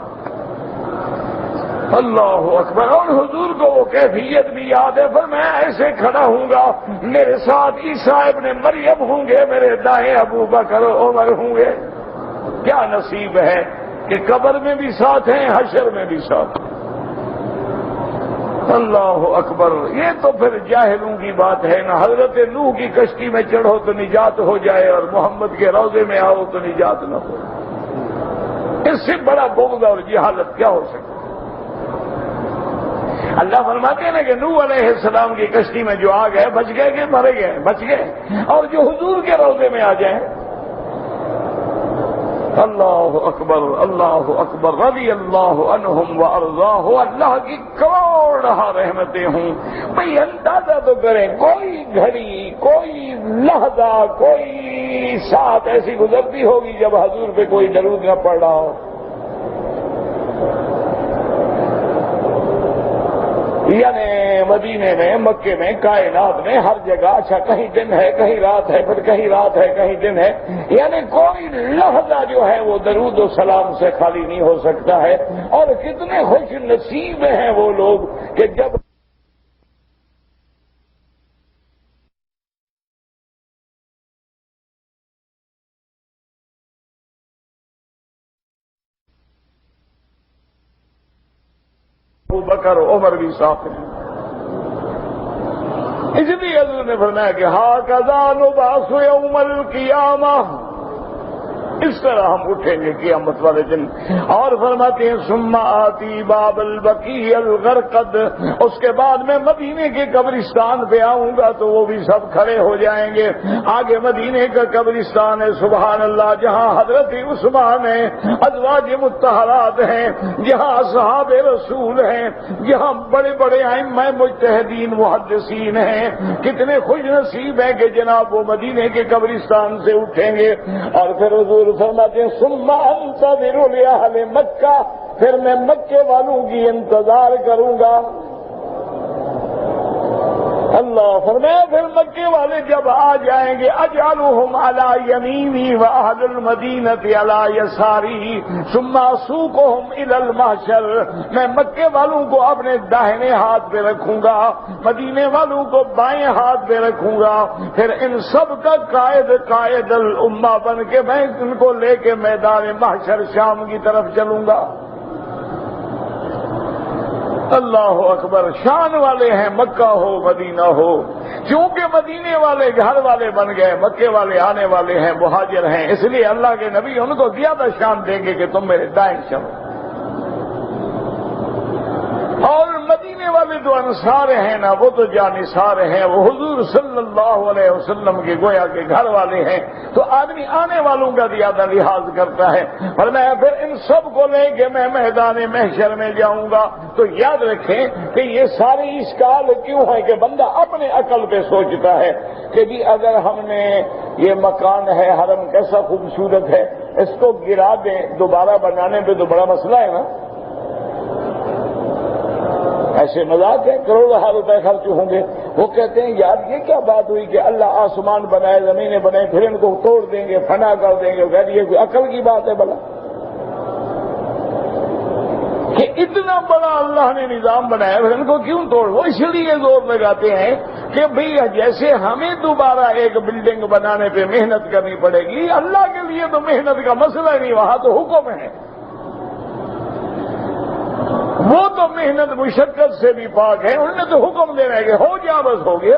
Speaker 1: اللہ اکبر۔ اور حضور کو وہ کیفیت بھی یاد ہے، پر میں ایسے کھڑا ہوں گا، میرے ساتھ عیسیٰ ابن مریم ہوں گے، میرے دائیں ابو بکر عمر ہوں گے۔ کیا نصیب ہے کہ قبر میں بھی ساتھ ہیں، حشر میں بھی ساتھ۔ اللہ اکبر۔ یہ تو پھر جاہلوں کی بات ہے نا، حضرت نوح کی کشتی میں چڑھو تو نجات ہو جائے اور محمد کے روضے میں آؤ تو نجات نہ ہو۔ اس سے بڑا بغض اور جہالت کیا ہو سکتا؟ اللہ فرماتے ہیں نا کہ نوح علیہ السلام کی کشتی میں جو آ گئے بچ گئے کہ مرے گئے؟ بچ گئے۔ اور جو حضور کے روضے میں آ جائیں، اللہ اکبر اللہ اکبر، رضی اللہ عنہم وارضاہ، اللہ کی کروڑ رحمتیں ہوں۔ بھئی اندازہ تو کریں، کوئی گھڑی، کوئی لحظہ، کوئی ساتھ ایسی گزرتی ہوگی جب حضور پہ کوئی درود نہ پڑ رہا ہو۔ یعنی مدینے میں، مکے میں، کائنات میں ہر جگہ، اچھا کہیں دن ہے کہیں رات ہے، پھر کہیں رات ہے کہیں دن ہے، یعنی کوئی لحظہ جو ہے وہ درود و سلام سے خالی نہیں ہو سکتا ہے۔ اور کتنے خوش نصیب ہیں وہ لوگ کہ جب ابو بکر عمر بھی ساتھ ہیں۔ اس لیے حضور نے فرمایا کہ ہاکذا نبعث یوم القیامہ، اس طرح ہم اٹھیں گے قیامت والے دن۔ اور فرماتے ہیں ثم آتی باب البقیع الغرقد، اس کے بعد میں مدینے کے قبرستان پہ آؤں گا تو وہ بھی سب کھڑے ہو جائیں گے۔ آگے مدینے کا قبرستان ہے، سبحان اللہ، جہاں حضرت عثمان ہیں، ازواج مطہرات ہیں، جہاں اصحاب رسول ہیں، جہاں بڑے بڑے ائمہ مجتہدین محدثین ہیں۔ کتنے خوش نصیب ہیں کہ جناب وہ مدینے کے قبرستان سے اٹھیں گے۔ اور پھر حضور فرماتے ہیں ثم انتظر لأہل مکہ، پھر میں مکے والوں کی انتظار کروں گا۔ اللہ فرمایا پھر مکے والے جب آ جائیں گے، اجعلهم علی یمینی واہل المدینۃ علی یساری ثم اسوقهم الی المحشر، میں مکے والوں کو اپنے داہنے ہاتھ پہ رکھوں گا، مدینے والوں کو بائیں ہاتھ پہ رکھوں گا، پھر ان سب کا قائد الامہ بن کے میں ان کو لے کے میدان محشر شام کی طرف چلوں گا۔ اللہ اکبر۔ شان والے ہیں، مکہ ہو مدینہ ہو، چونکہ مدینے والے گھر والے بن گئے، مکے والے آنے والے ہیں، مہاجر ہیں، اس لیے اللہ کے نبی ان کو زیادہ شان دیں گے کہ تم میرے دائیں چلو۔ اور مدینے والے جو انصار ہیں نا، وہ تو جانثار ہیں، وہ حضور صلی اللہ علیہ وسلم کے گویا کے گھر والے ہیں، تو آدمی آنے والوں کا زیادہ لحاظ کرتا ہے۔ فرمایا پھر ان سب کو لے کے میں میدان محشر میں جاؤں گا۔ تو یاد رکھیں کہ یہ ساری اشکال کیوں ہے کہ بندہ اپنے عقل پہ سوچتا ہے کہ جی اگر ہم نے یہ مکان ہے، حرم کیسا خوبصورت ہے، اس کو گرا دیں، دوبارہ بنانے پہ تو بڑا مسئلہ ہے نا۔ ایسے مذاق ہے، کروڑوں روپے خرچ ہوں گے۔ وہ کہتے ہیں یار یہ کیا بات ہوئی کہ اللہ آسمان بنائے، زمینیں بنائے، پھر ان کو توڑ دیں گے، فنا کر دیں گے۔ یہ کوئی عقل کی بات ہے بھلا کہ اتنا بڑا اللہ نے نظام بنایا، پھر ان کو کیوں توڑ؟ وہ اس لیے زور لگاتے ہیں کہ بھئی جیسے ہمیں دوبارہ ایک بلڈنگ بنانے پہ محنت کرنی پڑے گی، اللہ کے لیے تو محنت کا مسئلہ نہیں، وہاں تو حکم ہے، وہ تو محنت مشقت سے بھی پاک ہے، انہوں نے تو حکم دینا ہے کہ ہو جا، بس ہو گیا۔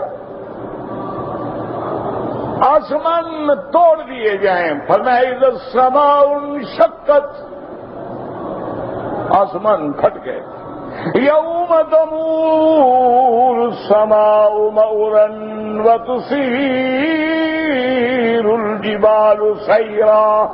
Speaker 1: آسمان توڑ دیے جائیں، فرمایا اذا السماء انشقت، آسمان پھٹ گئے، یوم تمور السماء مورا وتسیر الجبال سیرا۔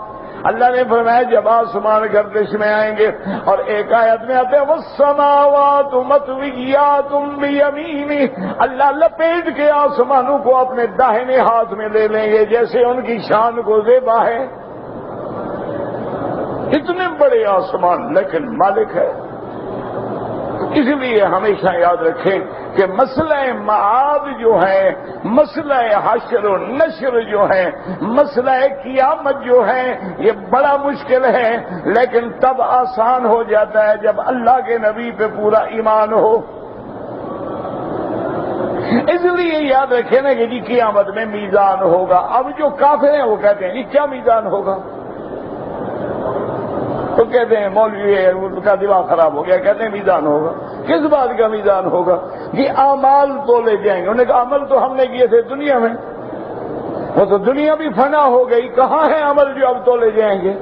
Speaker 1: اللہ نے فرمایا جب آسمان گردش میں آئیں گے، اور ایک آیت میں آتے ہیں والسماوات مطویات بیمینہ، اللہ لپیٹ کے آسمانوں کو اپنے داہنے ہاتھ میں لے لیں گے جیسے ان کی شان کو زیبا ہے۔ اتنے بڑے آسمان لیکن مالک ہے، اس لیے ہمیشہ یاد رکھیں کہ مسئلہ معاد جو ہے، مسئلہ حشر و نشر جو ہے، مسئلہ قیامت جو ہے، یہ بڑا مشکل ہے، لیکن تب آسان ہو جاتا ہے جب اللہ کے نبی پہ پورا ایمان ہو۔ اس لیے یاد رکھیں نا کہ جی قیامت میں میزان ہوگا۔ اب جو کافر ہیں وہ کہتے ہیں جی کیا میزان ہوگا؟ تو کہتے ہیں مولوی ہے ان کا دماغ خراب ہو گیا، کہتے ہیں میزان ہوگا۔ کس بات کا میزان ہوگا؟ کہ اعمال تولے جائیں گے۔ انہوں نے کہا عمل تو ہم نے کیے تھے دنیا میں، وہ تو دنیا بھی فنا ہو گئی، کہاں ہے عمل جو اب تولے جائیں گے؟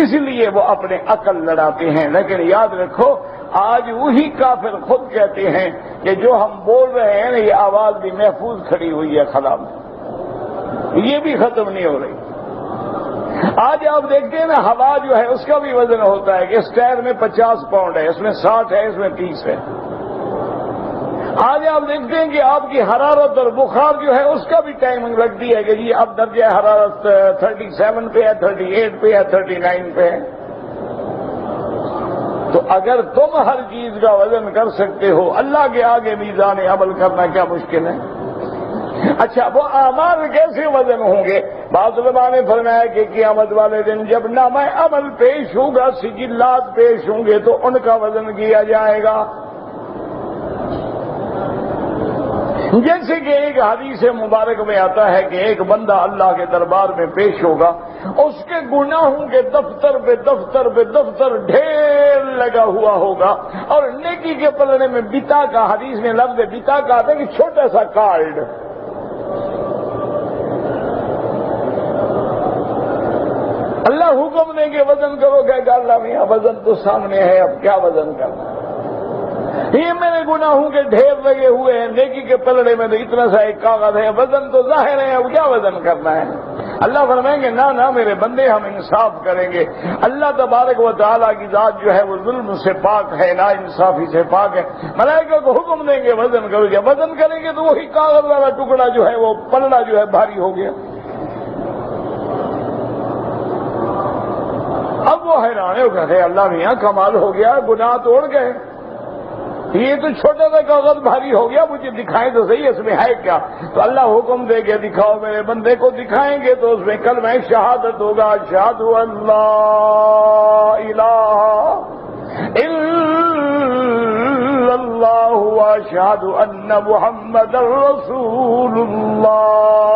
Speaker 1: اس لیے وہ اپنے عقل لڑاتے ہیں۔ لیکن یاد رکھو آج وہی کافر خود کہتے ہیں کہ جو ہم بول رہے ہیں یہ آواز بھی محفوظ کھڑی ہوئی ہے خلا میں، یہ بھی ختم نہیں ہو رہی۔ آج آپ دیکھتے ہیں نا ہوا جو ہے اس کا بھی وزن ہوتا ہے کہ اس ٹائر میں 50 پاؤنڈ ہے، اس میں 60 ہے، اس میں 30 ہے۔ آج آپ دیکھتے ہیں کہ آپ کی حرارت اور بخار جو ہے اس کا بھی ٹائمنگ لگتی ہے کہ جی اب درجہ حرارت 37 پہ ہے، 38 پہ ہے، 39 پہ ہے۔ تو اگر تم ہر چیز کا وزن کر سکتے ہو، اللہ کے آگے میزان عمل کرنا کیا مشکل ہے؟ اچھا وہ اعمال کیسے وزن ہوں گے؟ بعض علماء نے فرمایا کہ قیامت والے دن جب نامہ عمل پیش ہوگا، سجلات پیش ہوں گے تو ان کا وزن کیا جائے گا۔ جیسے کہ ایک حدیث مبارک میں آتا ہے کہ ایک بندہ اللہ کے دربار میں پیش ہوگا، اس کے گناہوں کے دفتر پہ دفتر پہ دفتر ڈھیر لگا ہوا ہوگا، اور نیکی کے پلڑے میں بتا کا، حدیث میں لفظ بتا کا آتا ہے کہ چھوٹا سا کارڈ۔ اللہ حکم دیں کہ وزن کرو، کہ اللہ میاں وزن تو سامنے ہے، اب کیا وزن کرنا؟ یہ میرے گناہوں کے ڈھیر لگے ہوئے ہیں، نیکی کے پلڑے میں تو اتنا سا ایک کاغذ ہے، وزن تو ظاہر ہے، اب کیا وزن کرنا ہے؟ اللہ فرمائیں گے نہ میرے بندے ہم انصاف کریں گے۔ اللہ تبارک و تعالیٰ کی ذات جو ہے وہ ظلم سے پاک ہے، نا انصافی سے پاک ہے۔ ملائکہ کو حکم دیں گے وزن کرو، جب وزن کریں گے تو وہی کاغذ والا ٹکڑا جو ہے وہ پلڑا جو ہے بھاری ہو گیا۔ اب وہ حیران ہے، وہ کہتے ہیں اللہ میاں کمال ہو گیا، گناہ توڑ گئے، یہ تو چھوٹا سا کاغذ بھاری ہو گیا، مجھے دکھائیں تو صحیح اس میں ہے کیا؟ تو اللہ حکم دے کے دکھاؤ، میرے بندے کو دکھائیں گے تو اس میں کلمہ شہادت ہوگا، اشہد ان لا الہ الا اللہ واشہد ان محمد رسول اللہ۔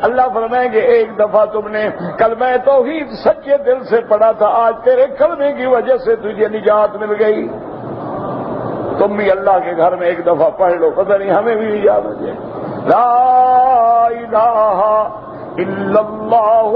Speaker 1: اللہ فرمائیں گے ایک دفعہ تم نے کلمہ توحید سچے دل سے پڑھا تھا، آج تیرے کلمے کی وجہ سے تجھے نجات مل گئی۔ تم بھی اللہ کے گھر میں ایک دفعہ پڑھ لو، پتہ نہیں ہمیں بھی یاد ہو جائے، لا الہ الا اللہ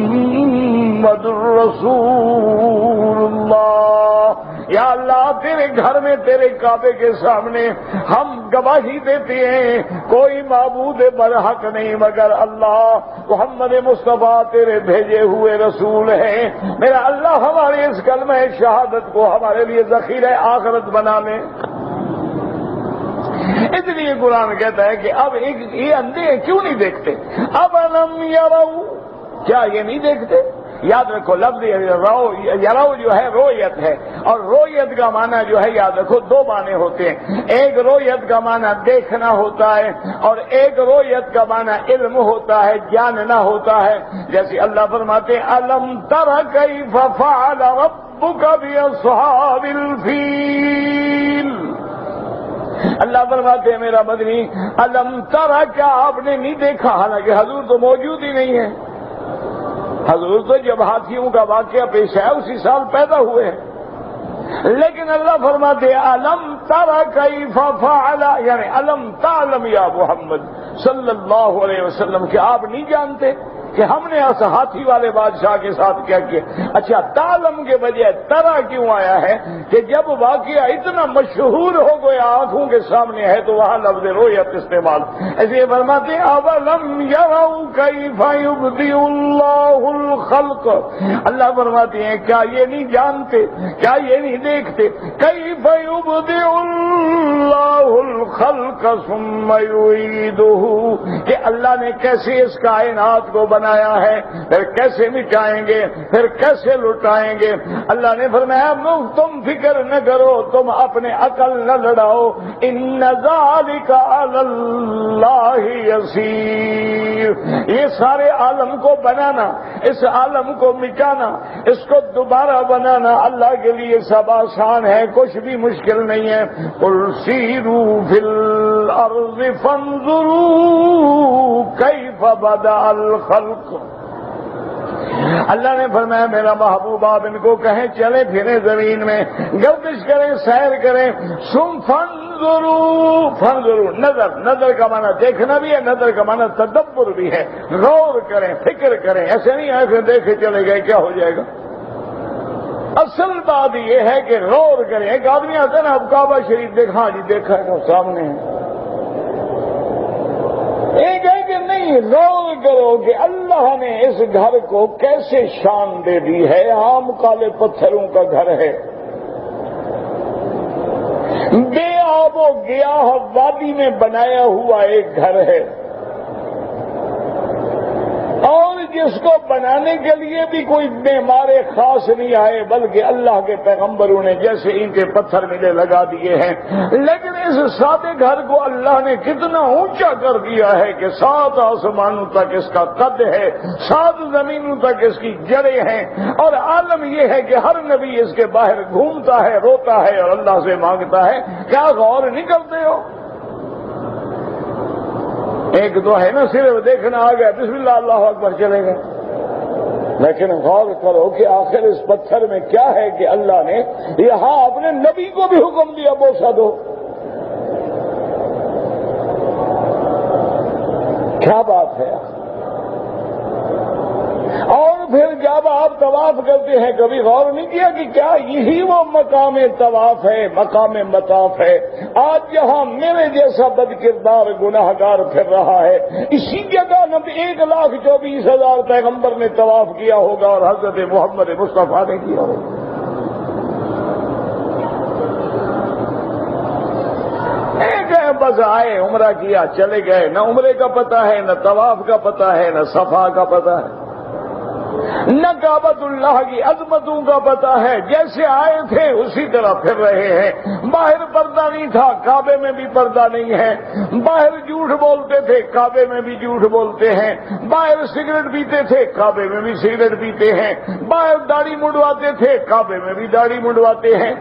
Speaker 1: محمد رسول اللہ۔ یا اللہ تیرے گھر میں تیرے کعبے کے سامنے ہم گواہی دیتے ہیں کوئی معبود برحق نہیں مگر اللہ، محمد مصطفیٰ تیرے بھیجے ہوئے رسول ہیں۔ میرا اللہ ہمارے اس کلمہ شہادت کو ہمارے لیے ذخیرہ آخرت بنا لے۔ اس لیے قرآن کہتا ہے کہ اب یہ اندھے کیوں نہیں دیکھتے؟ اب الم یروا، کیا یہ نہیں دیکھتے؟ یاد رکھو لفظ یرو جو ہے رویت ہے، اور رویت کا معنی جو ہے یاد رکھو دو معنی ہوتے ہیں، ایک رویت کا معنی دیکھنا ہوتا ہے، اور ایک رویت کا معنی علم ہوتا ہے، جاننا ہوتا ہے۔ جیسے اللہ فرماتے ہیں الم تر کیف فعل ربک باصحاب الفیل۔ اللہ فرماتے ہیں میرا مدنی الم تر، کیا آپ نے نہیں دیکھا؟ حالانکہ حضور تو موجود ہی نہیں ہے، حضور تو جب ہاتھیوں کا واقعہ پیش ہے اسی سال پیدا ہوئے ہیں، لیکن اللہ فرماتے ہیں الم تر کیف فعل، یعنی الم تعلم یا محمد صلی اللہ علیہ وسلم، کہ آپ نہیں جانتے کہ ہم نے اس ہاتھی والے بادشاہ کے ساتھ کیا کیا؟ اچھا تعلم کے بجائے ترا کیوں آیا ہے؟ کہ جب واقعہ اتنا مشہور ہو گیا آنکھوں کے سامنے ہے تو وہاں لفظ رویت استعمال۔ ایسے فرماتے ہیں اولم یروا کیف یبدئ اللہ الخلق، اللہ فرماتے ہیں کیا یہ نہیں جانتے، کیا یہ نہیں دیکھتے کیف یبدئ اللہ الخلق ثم یعیدہ، کہ اللہ نے کیسے اس کائنات کو بنایا ہے، پھر کیسے مٹائیں گے، پھر کیسے لٹائیں گے؟ اللہ نے فرمایا تم فکر نہ کرو، تم اپنے عقل نہ لڑاؤ، ان ذالک علی اللہ یسیر۔ یہ سارے عالم کو بنانا، اس عالم کو مٹانا، اس کو دوبارہ بنانا اللہ کے لیے سب آسان ہے، کچھ بھی مشکل نہیں ہے۔ قل سیروا فی الارض فانظروا کیف بدأ الخلق۔ اللہ نے فرمایا میرا محبوب آپ ان کو کہیں چلیں پھریں زمین میں، گردش کریں، سیر کریں، فانظروا نظر کا معنی دیکھنا بھی ہے، نظر کا معنی تدبر بھی ہے، غور کریں، فکر کریں، ایسے نہیں ایسے دیکھے چلے گئے کیا ہو جائے گا۔ اصل بات یہ ہے کہ غور کریں۔ ایک آدمی آتا ہے نا، اب کعبہ شریف دیکھا، ہاں جی دیکھا ہے، سامنے ہے، ایک ہے کہ نہیں، غور کرو کہ اللہ نے اس گھر کو کیسے شان دے دی ہے۔ عام کالے پتھروں کا گھر ہے، بے آب و گیاہ وادی میں بنایا ہوا ایک گھر ہے، اور جس کو بنانے کے لیے بھی کوئی معمار خاص نہیں آئے، بلکہ اللہ کے پیغمبروں نے جیسے اینٹیں پتھر ملے لگا دیے ہیں۔ لیکن اس سادے گھر کو اللہ نے کتنا اونچا کر دیا ہے کہ 7 آسمانوں تک اس کا قد ہے، 7 زمینوں تک اس کی جڑیں ہیں، اور عالم یہ ہے کہ ہر نبی اس کے باہر گھومتا ہے، روتا ہے اور اللہ سے مانگتا ہے۔ کیا غور نہیں کرتے ہو؟ ایک تو ہے نا صرف دیکھنا آ گیا، بسم اللہ اللہ اکبر چلے گئے، لیکن غور کرو کہ آخر اس پتھر میں کیا ہے کہ اللہ نے یہاں اپنے نبی کو بھی حکم دیا بوسہ دو۔ کیا بات ہے؟ اور پھر جب آپ طواف کرتے ہیں کبھی غور نہیں کیا کہ کیا یہی وہ مقام طواف ہے، مقام مطاف ہے؟ آج یہاں میرے جیسا بد کردار گناہگار پھر رہا ہے، اسی جگہ 1,24,000 پیغمبر نے طواف کیا ہوگا اور حضرت محمد مصطفیٰ نے کیا ہوگا۔ ایک ہے بس آئے، عمرہ کیا، چلے گئے، نہ عمرے کا پتہ ہے، نہ طواف کا پتہ ہے، نہ صفا کا پتہ ہے، نہ کعبۃ اللہ کی عظمتوں کا پتہ ہے، جیسے آئے تھے اسی طرح پھر رہے ہیں۔ باہر پردہ نہیں تھا، کعبے میں بھی پردہ نہیں ہے، باہر جھوٹ بولتے تھے، کعبے میں بھی جھوٹ بولتے ہیں، باہر سگریٹ پیتے تھے، کعبے میں بھی سگریٹ پیتے ہیں، باہر داڑھی منڈواتے تھے، کعبے میں بھی داڑھی منڈواتے ہیں،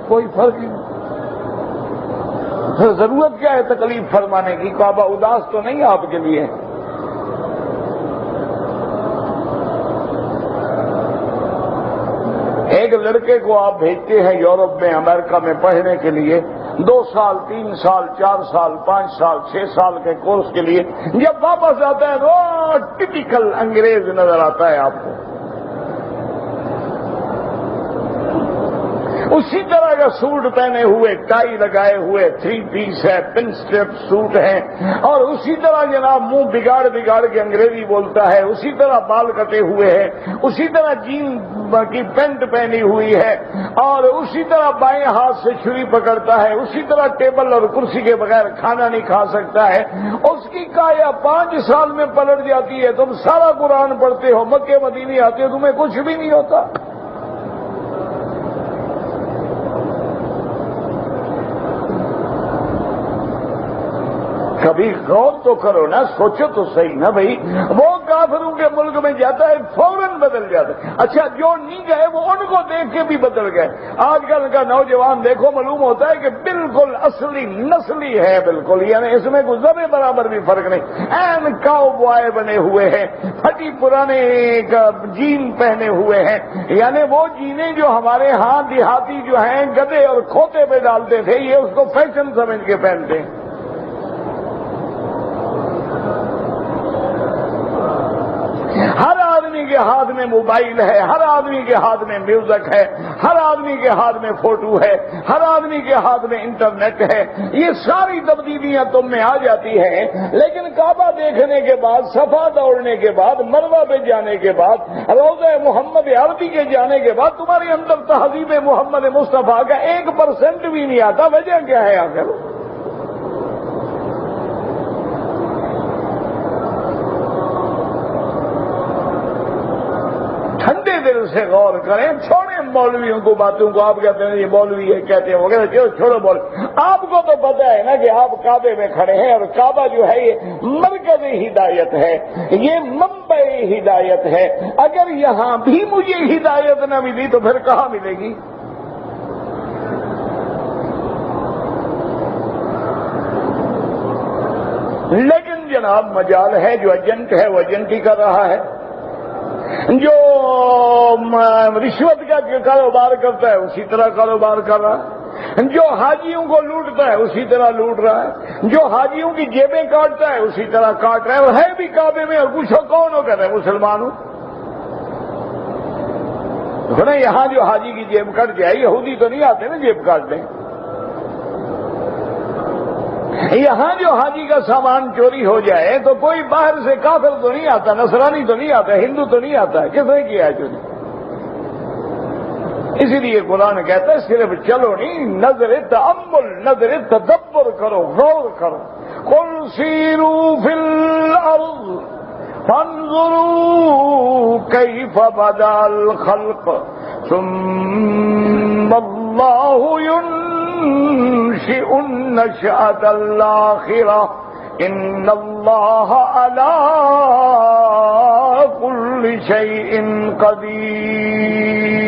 Speaker 1: کوئی فرق نہیں۔ ضرورت کیا ہے تکلیف فرمانے کی؟ کعبہ اداس تو نہیں آپ کے لیے؟ ایک لڑکے کو آپ بھیجتے ہیں یورپ میں، امریکہ میں پڑھنے کے لیے، 2 سال 3 سال 4 سال 5 سال 6 سال کے کورس کے لیے، جب واپس آتا ہے تو ٹپیکل انگریز نظر آتا ہے آپ کو، اسی طرح کا سوٹ پہنے ہوئے، ٹائی لگائے ہوئے، 3 پیس ہے، پن اسٹریپ سوٹ ہے، اور اسی طرح جناب منہ بگاڑ بگاڑ کے انگریزی بولتا ہے، اسی طرح بال کٹے ہوئے ہیں، اسی طرح جین کی پینٹ پہنی ہوئی ہے، اور اسی طرح بائیں ہاتھ سے چھری پکڑتا ہے، اسی طرح ٹیبل اور کرسی کے بغیر کھانا نہیں کھا سکتا ہے۔ اس کی کایا 5 سال میں پلٹ جاتی ہے۔ تم سارا قرآن پڑھتے ہو، مکے مدینے آتے ہو، تمہیں کچھ بھی نہیں ہوتا۔ کبھی غور تو کرو نا، سوچو تو صحیح نا بھائی، وہ کافروں کے ملک میں جاتا ہے فوراً بدل جاتا ہے۔ اچھا جو نہیں گئے وہ ان کو دیکھ کے بھی بدل گئے۔ آج کل کا نوجوان دیکھو، معلوم ہوتا ہے کہ بالکل اصلی نسلی ہے، بالکل، یعنی اس میں کوئی ذرے برابر بھی فرق نہیں۔ این کاؤ بوائے بنے ہوئے ہیں، پھٹی پرانے جین پہنے ہوئے ہیں، یعنی وہ جینے جو ہمارے ہاں دیہاتی جو ہیں گدے اور کھوتے پہ ڈالتے تھے، یہ اس کو فیشن سمجھ کے پہنتے ہیں۔ ہر آدمی کے ہاتھ میں موبائل ہے، ہر آدمی کے ہاتھ میں میوزک ہے، ہر آدمی کے ہاتھ میں فوٹو ہے، ہر آدمی کے ہاتھ میں انٹرنیٹ ہے۔ یہ ساری تبدیلیاں تم میں آ جاتی ہیں، لیکن کعبہ دیکھنے کے بعد، صفا دوڑنے کے بعد، مروہ پہ جانے کے بعد، روضہ محمد عربی کے جانے کے بعد تمہارے اندر تہذیب محمد مصطفیٰ کا 1% بھی نہیں آتا۔ وجہ کیا ہے آخر؟ دل سے غور کریں، چھوڑیں مولویوں کو باتوں کو، آپ کہتے ہیں یہ مولوی ہے کہتے ہیں وغیرہ، چھوڑو مولوی، آپ کو تو پتہ ہے نا کہ آپ کعبے میں کھڑے ہیں، اور کعبہ جو ہے یہ مرکز ہدایت ہے، یہ منبع ہدایت ہے، اگر یہاں بھی مجھے ہدایت نہ ملی تو پھر کہاں ملے گی؟ لیکن جناب مجال ہے، جو ایجنٹ ہے وہ ایجنٹ ہی کر رہا ہے، جو رشوت کا کاروبار کرتا ہے اسی طرح کاروبار کر رہا ہے، جو حاجیوں کو لوٹتا ہے اسی طرح لوٹ رہا ہے، جو حاجیوں کی جیبیں کاٹتا ہے اسی طرح کاٹ رہا ہے، اور ہے بھی کعبے میں، اور پوچھو کون ہو، کہتے ہیں مسلمان ہوں۔ یہاں جو حاجی کی جیب کٹ جائے، یہودی تو نہیں آتے نا جیب کاٹ دیں، یہاں جو حاجی کا سامان چوری ہو جائے تو کوئی باہر سے کافر تو نہیں آتا، نصرانی تو نہیں آتا، ہندو تو نہیں آتا ہے، کس نے کیا ہے چوری؟ اسی لیے قرآن کہتا ہے صرف چلو نہیں، نظر تأمل، نظر تدبر کرو، غور کرو، قل سیروا فی الارض فانظروا کیف بدا الخلق ثم اللہ ينشئ النشأة الآخرة ان اللہ علی کل شیء قدیر۔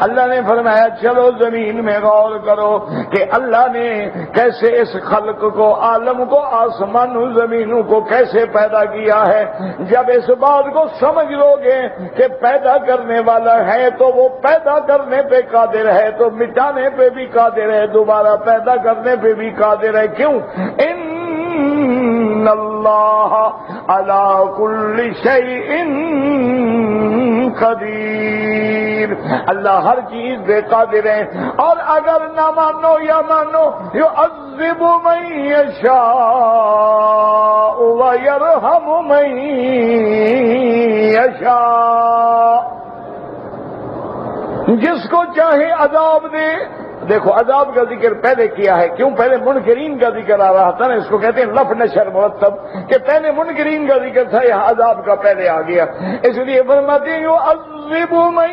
Speaker 1: اللہ نے فرمایا چلو زمین میں غور کرو کہ اللہ نے کیسے اس خلق کو، عالم کو، آسمان و زمینوں کو کیسے پیدا کیا ہے۔ جب اس بات کو سمجھ لو گے کہ پیدا کرنے والا ہے تو وہ پیدا کرنے پہ قادر ہے، تو مٹانے پہ بھی قادر ہے، دوبارہ پیدا کرنے پہ بھی قادر ہے۔ کیوں؟ ان اللہ علی کل شیء قدیر، اللہ ہر چیز پہ قادر ہے۔ اور اگر نہ مانو یا مانو، یعذب من یشاء ویرحم من یشاء، جس کو چاہے عذاب دے۔ دیکھو عذاب کا ذکر پہلے کیا ہے، کیوں؟ پہلے منکرین کا ذکر آ رہا تھا نا، اس کو کہتے ہیں لف نشر مرتب، کہ پہلے منکرین کا ذکر تھا، یہاں عذاب کا پہلے آ گیا، اس لیے فرماتے ہیں یعذب من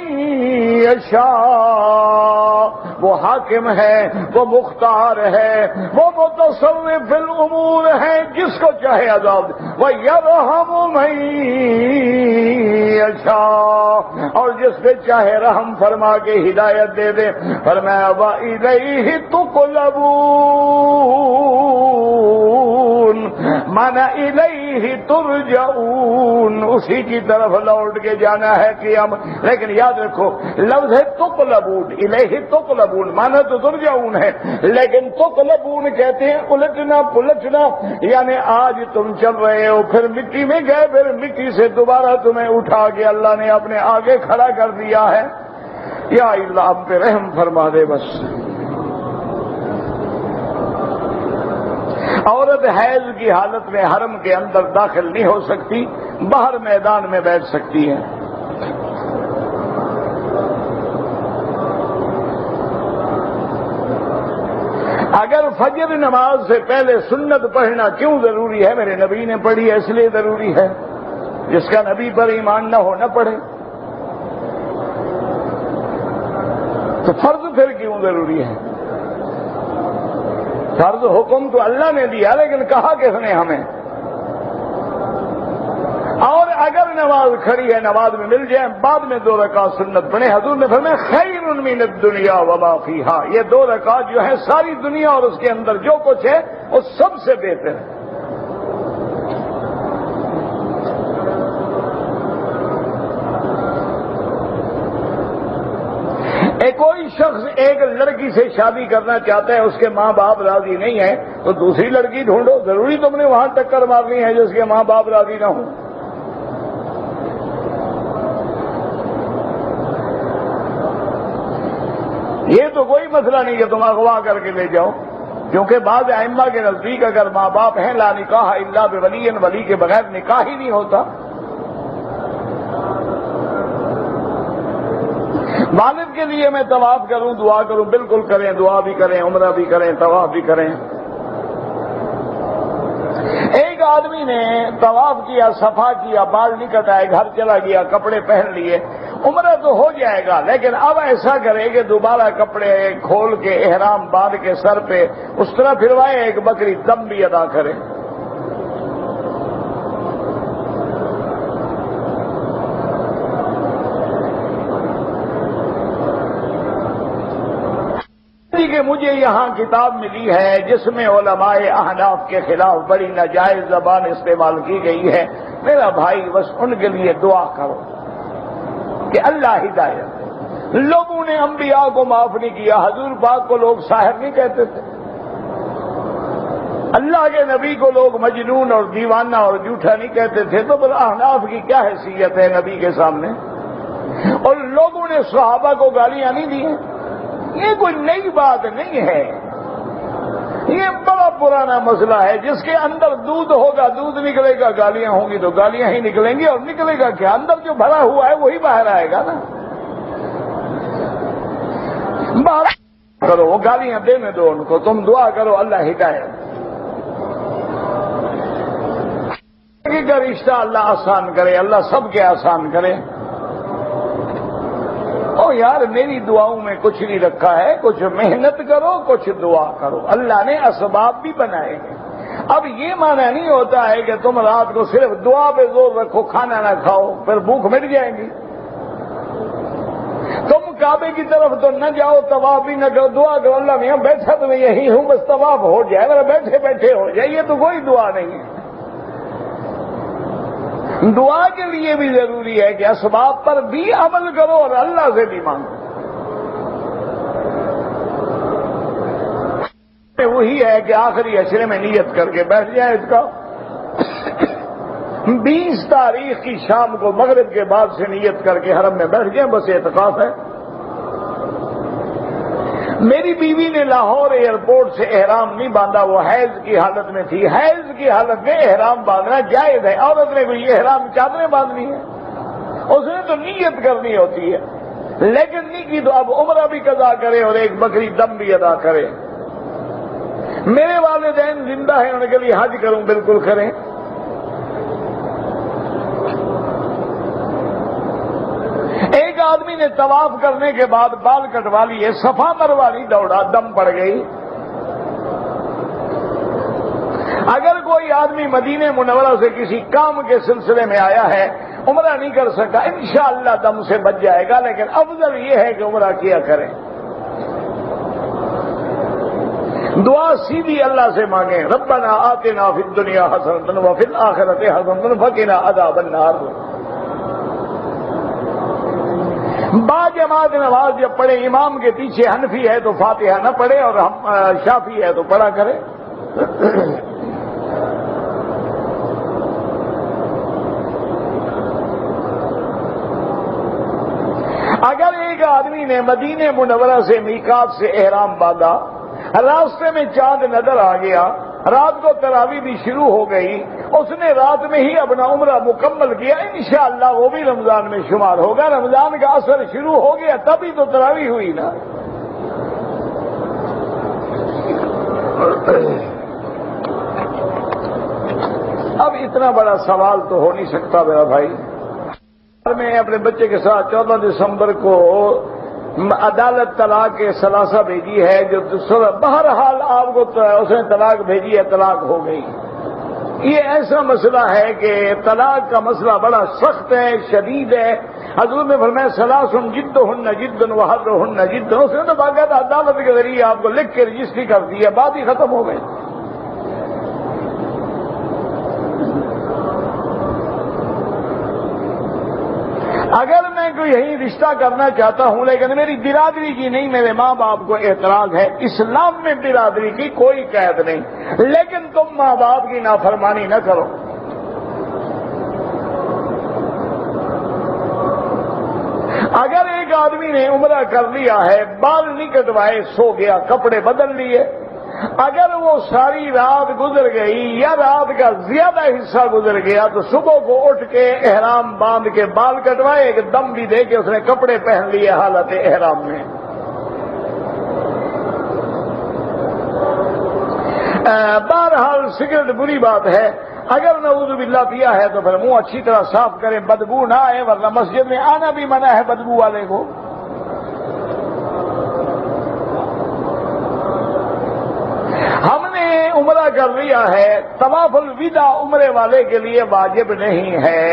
Speaker 1: یشاء، وہ حاکم ہے، وہ مختار ہے، وہ متصرف فی الامور ہے، جس کو چاہے عذاب دے، ویرحم من یشاء، اور جس پہ چاہے رحم فرما کے ہدایت دے دے۔ فرمایا وَإِلَيْهِ تُقْلَبُونَ، مانا الیہ ترجعون، اسی کی طرف لوٹ کے جانا ہے قیامت۔ لیکن یاد رکھو لفظ ہے تقلبون، الیہ تقلبون، مانا تو ترجعون ہے، لیکن تقلبون کہتے ہیں الٹنا پلٹنا، یعنی آج تم چل رہے ہو، پھر مٹی میں گئے، پھر مٹی سے دوبارہ تمہیں اٹھا کے اللہ نے اپنے آگے کھڑا کر دیا ہے۔ یا اللہ ہم پہ رحم فرما دے بس۔ عورت حیض کی حالت میں حرم کے اندر داخل نہیں ہو سکتی، باہر میدان میں بیٹھ سکتی ہے۔ اگر فجر نماز سے پہلے سنت پڑھنا کیوں ضروری ہے؟ میرے نبی نے پڑھی ہے، اس لیے ضروری ہے۔ جس کا نبی پر ایمان نہ ہو نہ پڑھے، تو فرض پھر کیوں ضروری ہے؟ فرض حکم تو اللہ نے دیا، لیکن کہا کس نے ہمیں؟ اور اگر نماز کھڑی ہے، نماز میں مل جائے، بعد میں 2 رکعت سنت پڑھے، حضور نے فرمایا خیر من الدنیا وما فیہا، یہ 2 رکعت جو ہے ساری دنیا اور اس کے اندر جو کچھ ہے وہ سب سے بہتر ہے۔ کوئی شخص ایک لڑکی سے شادی کرنا چاہتا ہے، اس کے ماں باپ راضی نہیں ہیں، تو دوسری لڑکی ڈھونڈو، ضروری تم نے وہاں ٹکر مارنی ہے جس کے ماں باپ راضی نہ ہوں۔ یہ تو کوئی مسئلہ نہیں کہ تم اغوا کر کے لے جاؤ، کیونکہ بعض ائمہ کے نزدیک اگر ماں باپ ہیں لا نکاح الا بولی، ولی کے بغیر نکاح ہی نہیں ہوتا۔ والد کے لیے میں طواف کروں، دعا کروں، بالکل کریں، دعا بھی کریں، عمرہ بھی کریں، طواف بھی کریں۔ ایک آدمی نے طواف کیا، صفا کیا، بال نہیں کٹائے، گھر چلا گیا، کپڑے پہن لیے، عمرہ تو ہو جائے گا، لیکن اب ایسا کرے کہ دوبارہ کپڑے کھول کے احرام باندھ کے سر پہ اس طرح پھروائے، ایک بکری دم بھی ادا کرے۔ کہ مجھے یہاں کتاب ملی ہے جس میں علماء احناف کے خلاف بڑی ناجائز زبان استعمال کی گئی ہے، میرا بھائی بس ان کے لیے دعا کرو کہ اللہ ہدایت دے۔ لوگوں نے انبیاء کو معاف نہیں کیا، حضور پاک کو لوگ ساحر نہیں کہتے تھے، اللہ کے نبی کو لوگ مجنون اور دیوانہ اور جھوٹا نہیں کہتے تھے، تو بل احناف کی کیا حیثیت ہے نبی کے سامنے؟ اور لوگوں نے صحابہ کو گالیاں نہیں دی ہیں، یہ کوئی نئی بات نہیں ہے، یہ بڑا پرانا مسئلہ ہے۔ جس کے اندر دودھ ہوگا دودھ نکلے گا، گالیاں ہوں گی تو گالیاں ہی نکلیں گی، اور نکلے گا کیا؟ اندر جو بھرا ہوا ہے وہی باہر آئے گا نا۔ باہر کرو، وہ گالیاں دینے دو ان کو، تم دعا کرو اللہ ہدایت کا رشتہ اللہ آسان کرے، اللہ سب کے آسان کرے۔ او یار میری دعاؤں میں کچھ نہیں رکھا ہے، کچھ محنت کرو، کچھ دعا کرو، اللہ نے اسباب بھی بنائے ہیں۔ اب یہ معنی نہیں ہوتا ہے کہ تم رات کو صرف دعا پہ زور رکھو، کھانا نہ کھاؤ، پھر بھوک مٹ جائے گی۔ تم کعبے کی طرف تو نہ جاؤ، طواف بھی نہ کرو، دعا کرو اللہ میاں بیٹھا تو میں یہی ہوں، بس طواف ہو جائے، میرا بیٹھے بیٹھے ہو جائے، یہ تو کوئی دعا نہیں ہے۔ دعا کے لیے بھی ضروری ہے کہ اسباب پر بھی عمل کرو اور اللہ سے بھی مانگو۔ وہی ہے کہ آخری عشرے میں نیت کر کے بیٹھ جائے اس کا 20 تاریخ کی شام کو مغرب کے بعد سے نیت کر کے حرم میں بیٹھ جائیں، بس اعتکاف ہے۔ میری بیوی نے لاہور ایئرپورٹ سے احرام نہیں باندھا، وہ حیض کی حالت میں تھی، حیض کی حالت میں احرام باندھنا جائز ہے، عورت نے کوئی احرام چادریں باندھنی ہے، اس نے تو نیت کرنی ہوتی ہے، لیکن نہیں کی تو اب عمرہ بھی قضا کرے اور ایک بکری دم بھی ادا کرے۔ میرے والدین زندہ ہیں، ان کے لیے حج کروں، بالکل کریں۔ ایک آدمی نے طواف کرنے کے بعد بال کٹوا لیے، صفا مروا نہیں دوڑا، دم پڑ گئی۔ اگر کوئی آدمی مدینہ منورہ سے کسی کام کے سلسلے میں آیا ہے، عمرہ نہیں کر سکا، انشاءاللہ دم سے بچ جائے گا، لیکن افضل یہ ہے کہ عمرہ کیا کریں۔ دعا سیدھی اللہ سے مانگیں، ربنا آتنا فی الدنیا حسنۃ وفی الآخرۃ حسنۃ وقنا عذاب النار۔ با جماعت نماز جب پڑھے، امام کے پیچھے حنفی ہے تو فاتحہ نہ پڑھے، اور شافعی ہے تو پڑھا کرے۔ اگر ایک آدمی نے مدینہ منورہ سے میقات سے احرام باندھا، راستے میں چاند نظر آ گیا، رات کو تراویح بھی شروع ہو گئی، اس نے رات میں ہی اپنا عمرہ مکمل کیا، انشاءاللہ وہ بھی رمضان میں شمار ہوگا۔ رمضان کا اثر شروع ہو گیا تبھی تو تراویح ہوئی نا۔ اب اتنا بڑا سوال تو ہو نہیں سکتا میرا بھائی۔ میں اپنے بچے کے ساتھ 14 دسمبر کو عدالت طلاق کے ثلاثہ بھیجی ہے، جو بہرحال آپ کو اس نے طلاق بھیجی ہے، طلاق ہو گئی۔ یہ ایسا مسئلہ ہے کہ طلاق کا مسئلہ بڑا سخت ہے، شدید ہے۔ حضور نے فرمایا ثلاث جدہن جد وحرہن جد، اس نے تو باقاعدہ عدالت کے ذریعے آپ کو لکھ کے رجسٹری کر دی ہے، بات ہی ختم ہو گئی۔ اگر میں کوئی یہی رشتہ کرنا چاہتا ہوں، لیکن میری برادری کی نہیں، میرے ماں باپ کو اعتراض ہے، اسلام میں برادری کی کوئی قید نہیں، لیکن تم ماں باپ کی نافرمانی نہ کرو۔ اگر ایک آدمی نے عمرہ کر لیا ہے، بال نہیں کٹوائے، سو گیا، کپڑے بدل لیے، اگر وہ ساری رات گزر گئی یا رات کا زیادہ حصہ گزر گیا تو صبح کو اٹھ کے احرام باندھ کے بال کٹوائے، ایک دم بھی دے کے اس نے کپڑے پہن لیے حالت احرام میں۔ بہرحال سگریٹ بری بات ہے، اگر نعوذ باللہ پیا ہے تو پھر منہ اچھی طرح صاف کریں، بدبو نہ آئے، ورنہ مسجد میں آنا بھی منع ہے بدبو والے کو۔ ہم نے عمرہ کر لیا ہے، طواف الوداع عمرے والے کے لیے واجب نہیں ہے،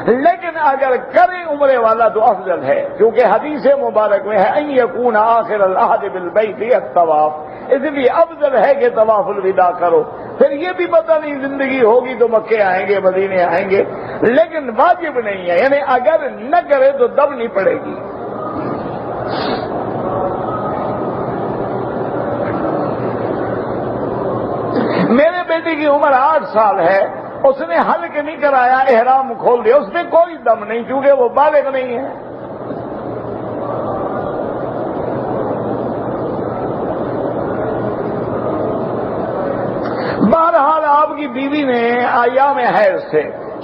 Speaker 1: لیکن اگر کرے عمرے والا تو افضل ہے، کیونکہ حدیث مبارک میں ہے ان یکون آخر العہد بالبیت الطواف، اس لیے افضل ہے کہ طواف الوداع کرو۔ پھر یہ بھی پتہ نہیں زندگی ہوگی تو مکے آئیں گے، مدینے آئیں گے، لیکن واجب نہیں ہے، یعنی اگر نہ کرے تو دم نہیں پڑے گی۔ میرے بیٹے کی عمر 8 سال ہے، اس نے حلق نہیں کرایا، احرام کھول دیا، اس میں کوئی دم نہیں کیونکہ وہ بالغ نہیں ہے۔ بہرحال آپ کی بیوی نے ایام حیض سے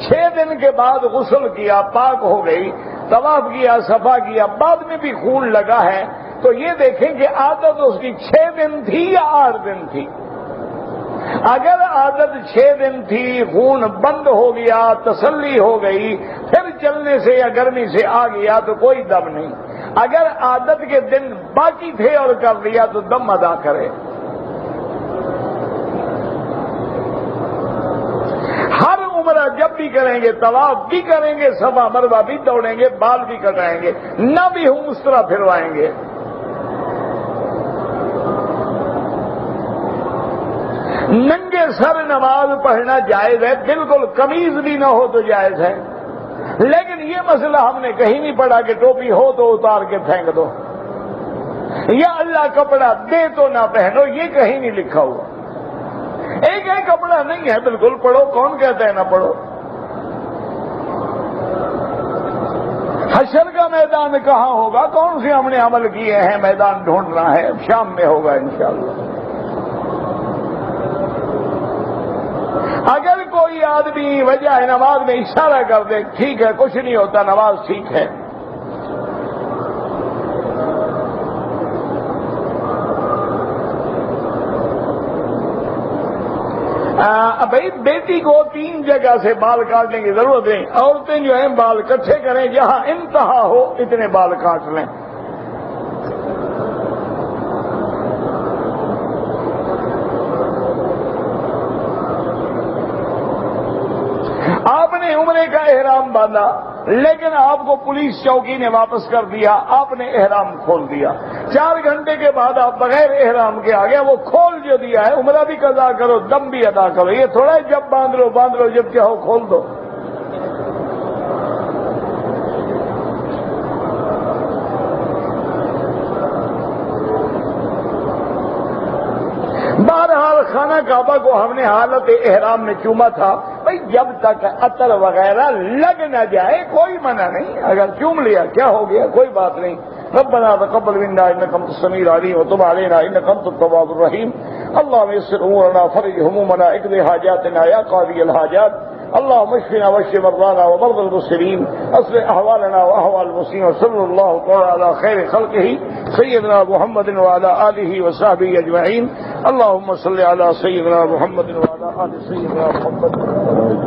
Speaker 1: 6 دن کے بعد غسل کیا، پاک ہو گئی، طواف کیا، صفا کیا، بعد میں بھی خون لگا ہے، تو یہ دیکھیں کہ عادت اس کی 6 دن تھی یا 8 دن تھی۔ اگر عادت 6 دن تھی، خون بند ہو گیا، تسلی ہو گئی، پھر چلنے سے یا گرمی سے آ گیا تو کوئی دم نہیں۔ اگر عادت کے دن باقی تھے اور کر لیا تو دم ادا کرے۔ ہر عمرہ جب بھی کریں گے، طواف بھی کریں گے، صفا مروہ بھی دوڑیں گے، بال بھی کٹائیں گے، نہ بھی ہوں اس طرح پھروائیں گے۔ ننگے سر نماز پڑھنا جائز ہے، بالکل قمیض بھی نہ ہو تو جائز ہے، لیکن یہ مسئلہ ہم نے کہیں نہیں پڑھا کہ ٹوپی ہو تو اتار کے پھینک دو، یا اللہ کپڑا دے تو نہ پہنو، یہ کہیں نہیں لکھا ہوا۔ ایک کپڑا نہیں ہے، بالکل پڑھو، کون کہتا ہے نہ پڑھو؟ حشر کا میدان کہاں ہوگا؟ کون سے ہم نے عمل کیے ہیں؟ میدان ڈھونڈنا ہے، شام میں ہوگا انشاءاللہ۔ اگر کوئی آدمی وجہ نماز میں اشارہ کر دے، ٹھیک ہے، کچھ نہیں ہوتا، نماز ٹھیک ہے۔ بھائی بیٹی کو 3 جگہ سے بال کاٹنے کی ضرورت نہیں، عورتیں جو ہیں بال کٹھے کریں، جہاں انتہا ہو اتنے بال کاٹ لیں۔ آپ نے عمرے کا احرام باندھا، لیکن آپ کو پولیس چوکی نے واپس کر دیا، آپ نے احرام کھول دیا، 4 گھنٹے کے بعد آپ بغیر احرام کے آ گیا، وہ کھول جو دیا ہے، عمرہ بھی قضا کرو، دم بھی ادا کرو، یہ تھوڑا ہے جب باندھ لو جب چاہو کھول دو۔ بہرحال خانہ کعبہ کو ہم نے حالت احرام میں چوما تھا، بھائی جب تک عطر وغیرہ لگ نہ جائے کوئی منع نہیں، اگر چوم لیا کیا ہو گیا، کوئی بات نہیں۔ ربنا تقبل منا انك انت السميع العليم وتب علينا انك انت التواب الرحيم اللهم يسر امورنا فرج همومنا اقض حاجاتنا يا قاضي الحاجات اللهم اشفنا واشف مرضانا ومرضى المسلمين اصلح احوالنا واحوال المسلمين وصلى الله تعالى على خير خلقه سيدنا محمد وعلى اله وصحبه اجمعين اللهم صل على سيدنا محمد وعلى ال سيدنا محمد